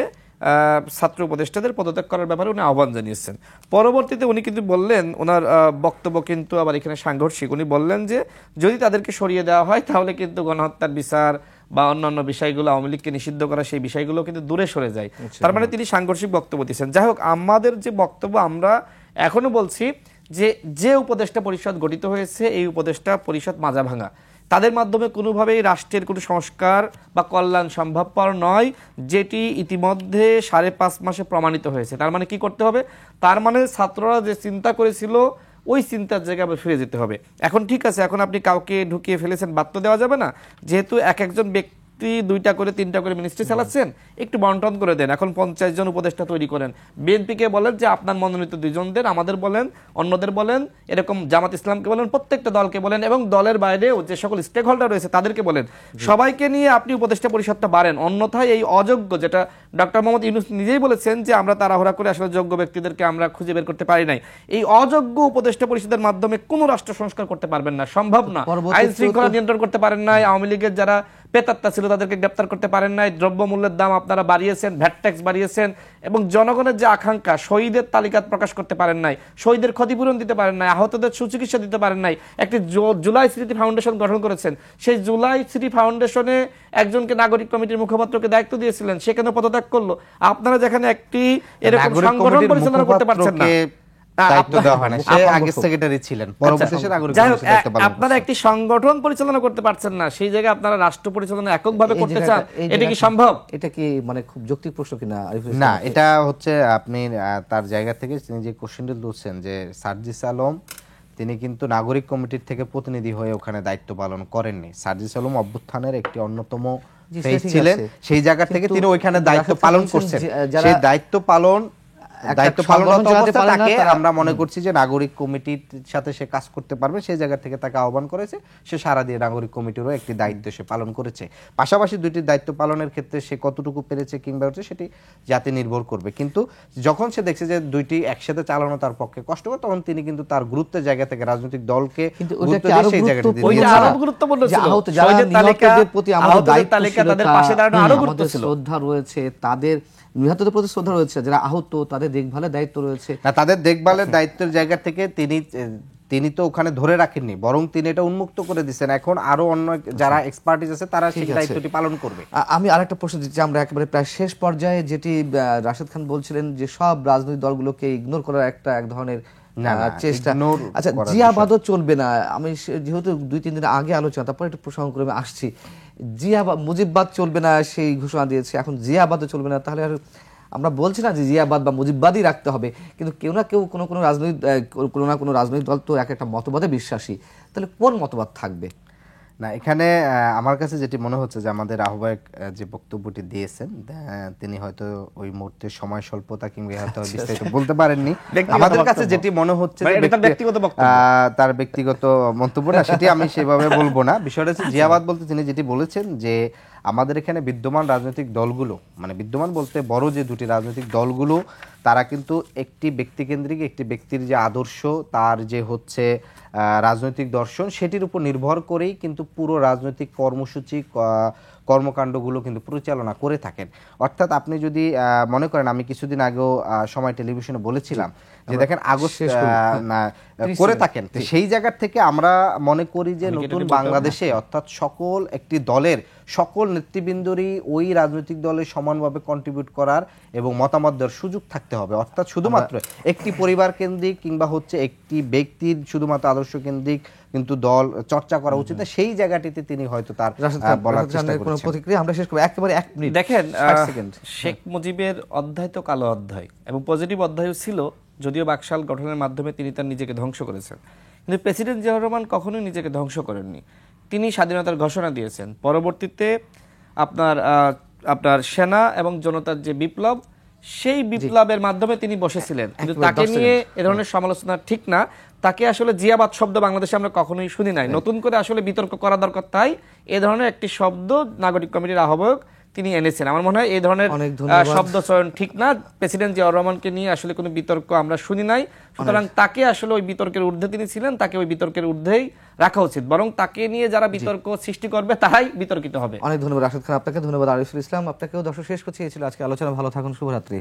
ছাত্র উপদেষ্টাদের পদত্যাগ করার ব্যাপারে উনি আহ্বান জানিয়েছেন। পরবর্তীতে উনি কিন্তু বললেন, ওনার বক্তব্য কিন্তু আবার এখানে সাংঘর্ষিক। উনি বললেন যে যদি তাদেরকে সরিয়ে দেওয়া হয় তাহলে কিন্তু গণহত্যার বিচার বা অন্যান্য বিষয়গুলো, আওয়ামী লীগকে নিষিদ্ধ করা সেই বিষয়গুলো কিন্তু দূরে সরে যায়। তার মানে তিনি সাংঘর্ষিক বক্তব্য দিচ্ছেন। যাই হোক, আমাদের যে বক্তব্য, আমরা এখনো বলছি যে উপদেষ্টা পরিষদ গঠিত হয়েছে, এই উপদেষ্টা পরিষদ মাজা ভাঙা, তাদের মাধ্যমে কোনোভাবেই রাষ্ট্রের কোনো সংস্কার বা কল্যাণ সম্ভবপর নয়, যেটি ইতিমধ্যে 5.5 মাসে প্রমাণিত হয়েছে। তার মানে কি করতে হবে? তার মানে ছাত্ররা যে চিন্তা করেছিল ওই চিন্তার জায়গায় আবার ফিরে যেতে হবে। এখন ঠিক আছে, এখন আপনি কাউকে ঢুকিয়ে ফেলেছেন, বাদ তো দেওয়া যাবে না, যেহেতু একজন ব্যক্তি 2টা করে 3টা করে মিনিস্ট্রি চালাচ্ছেন, একটু বন্টন করে দেন। এখন 50 জন উপদেষ্টা তৈরি করেন, বিএনপিকে বলেন যে আপনার মনোনীত 2 জন দেন, আমাদের বলেন, অন্যদের বলেন, এরকম জামাত ইসলামকে বলেন, প্রত্যেকটা দলকে বলেন, এবং দলের বাইরেও যে সকল স্টেক হোল্ডার রয়েছে তাদেরকে বলেন, সবাইকে নিয়ে আপনি উপদেষ্টা পরিষদটা বাড়েন। অন্যথায় এই অযোগ্য, যেটা ডক্টর মোহাম্মদ ইউনূস নিজেই বলেছেন যে আমরা তাড়াহুড়া করে আসলে যোগ্য ব্যক্তিদেরকে আমরা খুঁজে বের করতে পারি নাই, এই অযোগ্য উপদেষ্টা পরিষদের মাধ্যমে কোনো রাষ্ট্র সংস্কার করতে পারবেন না, সম্ভব না। আইন শৃঙ্খলা নিয়ন্ত্রণ করতে পারেন নাই, আওয়ামী লীগের যারা পেতাত্তা ছিল তাদেরকে গ্রেপ্তার করতে পারেন নাই, দ্রব্যমূল্যের দাম আপনারা বাড়িয়েছেন, ভ্যাট ট্যাক্স বাড়িয়েছেন, এবং জনগণের যে আকাঙ্ক্ষা শহীদের তালিকা প্রকাশ করতে পারেন নাই, শহীদের ক্ষতিপূরণ দিতে পারেন নাই, আহতদের সুচিকিৎসা দিতে পারেন নাই। একটি জুলাই স্মৃতি ফাউন্ডেশন গঠন করেছেন, সেই জুলাই স্মৃতি ফাউন্ডেশনে একজনকে নাগরিক কমিটির মুখপাত্রকে দায়িত্ব দিয়েছিলেন, সেখানে পদত্যাগ করলো। আপনারা যেখানে একটি এরকম সংগঠন পরিচালনা করতে পারছেন না, আপনারা একটি সংগঠন পরিচালনা করতে পারছেন না, সেই জায়গায় আপনারা রাষ্ট্র পরিচালনা এককভাবে করতে চান, এটা কি সম্ভব? এটা কি মানে খুব যৌক্তিক প্রশ্ন কিনা? না, এটা হচ্ছে আপনি তার জায়গা থেকে তিনি যে কোশ্চেনটা তুলছেন যে সার্জিস আলম তিনি কিন্তু নাগরিক কমিটির থেকে প্রতিনিধি হয়ে ওখানে দায়িত্ব পালন করেননি। সার্জিস আলম অভ্যুত্থানের একটি অন্যতম ফেস ছিলেন, সেই জায়গা থেকে তিনি ওইখানে দায়িত্ব পালন করছেন। সেই দায়িত্ব পালনরত অবস্থায় তাকে আমরা মনে করছি যে নাগরিক কমিটির সাথে সে কাজ করতে পারবে, সেই জায়গা থেকে তাকে আহ্বান করেছে, সে সারা দিয়ে নাগরিক কমিটিরও একটি দায়িত্ব সে পালন করেছে। পাশাপাশি 2টি দায়িত্ব পালনের ক্ষেত্রে সে কতটুকু পেরেছে কিংবা হচ্ছে সেটি জাতি নির্ভর করবে। কিন্তু যখন সে দেখছে যে 2টি একসাথে চালানো তার পক্ষে কষ্টকর, তখন তিনি কিন্তু তার গুরুত্বের জায়গা থেকে রাজনৈতিক দলকে সেই জায়গাটা শ্রদ্ধা রয়েছে, তাদের নিহতদের প্রতি শ্রদ্ধা রয়েছে, যারা আহত তাদের দেখভালের দায়িত্ব রয়েছে। না, তাদের দেখভালের দায়িত্বের জায়গা থেকে তিনি তো ওখানে ধরে রাখেননি, বরং তিনি এটা উন্মুক্ত করে দিচ্ছেন। এখন আরো অন্য যারা এক্সপার্টিস আছে তারা সেই দায়িত্বটি পালন করবে। আমি আরেকটা প্রশ্ন দিচ্ছি, আমরা একেবারে প্রায় শেষ পর্যায়ে, যেটি রাশেদ খান বলছিলেন যে সব রাজনৈতিক দলগুলোকে ইগনোর করার এক ধরনের চেষ্টা। আচ্ছা, জিয়াবাদও চলবে না। আমি যেহেতু 2-3 দিন আগে আলোচনা, তারপর একটু প্রসঙ্গক্রমে আসছি, মুজিববাদ চলবে না সেই ঘোষণা দিয়েছে, এখন জিয়াবাদও চলবে না। তাহলে আর আমরা বলছি না যে জিয়াবাদ বা মুজিববাদই রাখতে হবে, কিন্তু কেউ না কেউ কোনো না কোনো রাজনৈতিক দল তো একটা মতবাদে বিশ্বাসী, তাহলে কোন মতবাদ থাকবে? না, এখানে আমার কাছে যেটি মনে হচ্ছে যে আমাদের আহ্বায়ক যে বক্তব্যটি দিয়েছেন তিনি হয়তো ওই মুহূর্তে সময় স্বল্পতা কিংবা হয়তো বিস্তারিত বলতে পারেননি। আমাদের কাছে যেটি মনে হচ্ছে তার ব্যক্তিগত মন্তব্য না, সেটি আমি সেভাবে বলবো না। বিষয়টা হচ্ছে জিয়াবাদ বলতে তিনি যেটি বলেছেন যে আমাদের এখানে বিদ্যমান রাজনৈতিক দলগুলো, মানে বিদ্যমান বলতে বড় যে 2টি রাজনৈতিক দলগুলো, তারা কিন্তু একটি ব্যক্তিকেন্দ্রিক, একটি ব্যক্তির যে আদর্শ, তার যে হচ্ছে রাজনৈতিক দর্শন, সেটির উপর নির্ভর করেই কিন্তু পুরো রাজনৈতিক কর্মসূচি কর্মকাণ্ডগুলো কিন্তু পরিচালনা করে থাকেন। অর্থাৎ আপনি যদি মনে করেন, আমি কিছুদিন আগেও সময় টেলিভিশনে বলেছিলাম যে দেখেন আগস্ট করে থাকেন, সেই জায়গা থেকে আমরা মনে করি যে নতুন বাংলাদেশে অর্থাৎ সকল একটি দলের সকল নেতৃবৃন্দরই ওই রাজনৈতিক দলে সমানভাবে কন্ট্রিবিউট করার এবং মতামত দেওয়ার সুযোগ থাকতে হবে। অর্থাৎ শুধুমাত্র একটি পরিবার কেন্দ্রিক কিংবা হচ্ছে একটি ব্যক্তির শুধুমাত্র আদর্শ কেন্দ্রিক কিন্তু দল চর্চা করা উচিত না, সেই জায়গাটিতে তিনি হয়তো তার বলার চেষ্টা করেছেন। প্রতিক্রিয়া আমরা শেষ করব একেবারে 1 মিনিট। দেখেন, শেখ মুজিবের অধ্যায় তো কালো অধ্যায়, এবং পজিটিভ অধ্যায়ও ছিল, যদিও বাকশাল গঠনের মাধ্যমে তিনি তার নিজেকে ধ্বংস করেছেন, কিন্তু প্রেসিডেন্ট জিয়াউর রহমান কখনোই নিজেকে ধ্বংস করেননি। তিনি স্বাধীনতার ঘোষণা দিয়েছেন, পরবর্তীতে আপনার সেনা এবং জনতার যে বিপ্লব, সেই বিপ্লবের মাধ্যমে তিনি বসেছিলেন। কিন্তু তাকে নিয়ে এ ধরনের সমালোচনা ঠিক না। তাকে আসলে জিয়াবাদ শব্দ বাংলাদেশে আমরা কখনোই শুনি নাই, নতুন করে আসলে বিতর্ক করা দরকার, তাই এ ধরনের একটি শব্দ নাগরিক কমিটির আহ্বায়ক তিনি এনেছেন। আমার মনে হয় এই ধরনের শব্দ চয়ন ঠিক না। প্রেসিডেন্ট জিয়াউর রহমানকে নিয়ে আসলে কোনো বিতর্ক আমরা শুনি নাই, সুতরাং তাকে আসলে ওই বিতর্কের ঊর্ধ্বে তিনি ছিলেন, তাকে ওই বিতর্কের ঊর্ধ্বেই রাখা উচিত, বরং তাকে নিয়ে যারা বিতর্ক সৃষ্টি করবে তারাই বিতর্কিত হবে। অনেক ধন্যবাদ রাশেদ খান আপনাকে, ধন্যবাদ আরিফুল ইসলাম আপনাকেও। দর্শক, শেষ করছি, এই ছিল আজকে আলোচনা। ভালো থাকুন, শুভরাত্রি।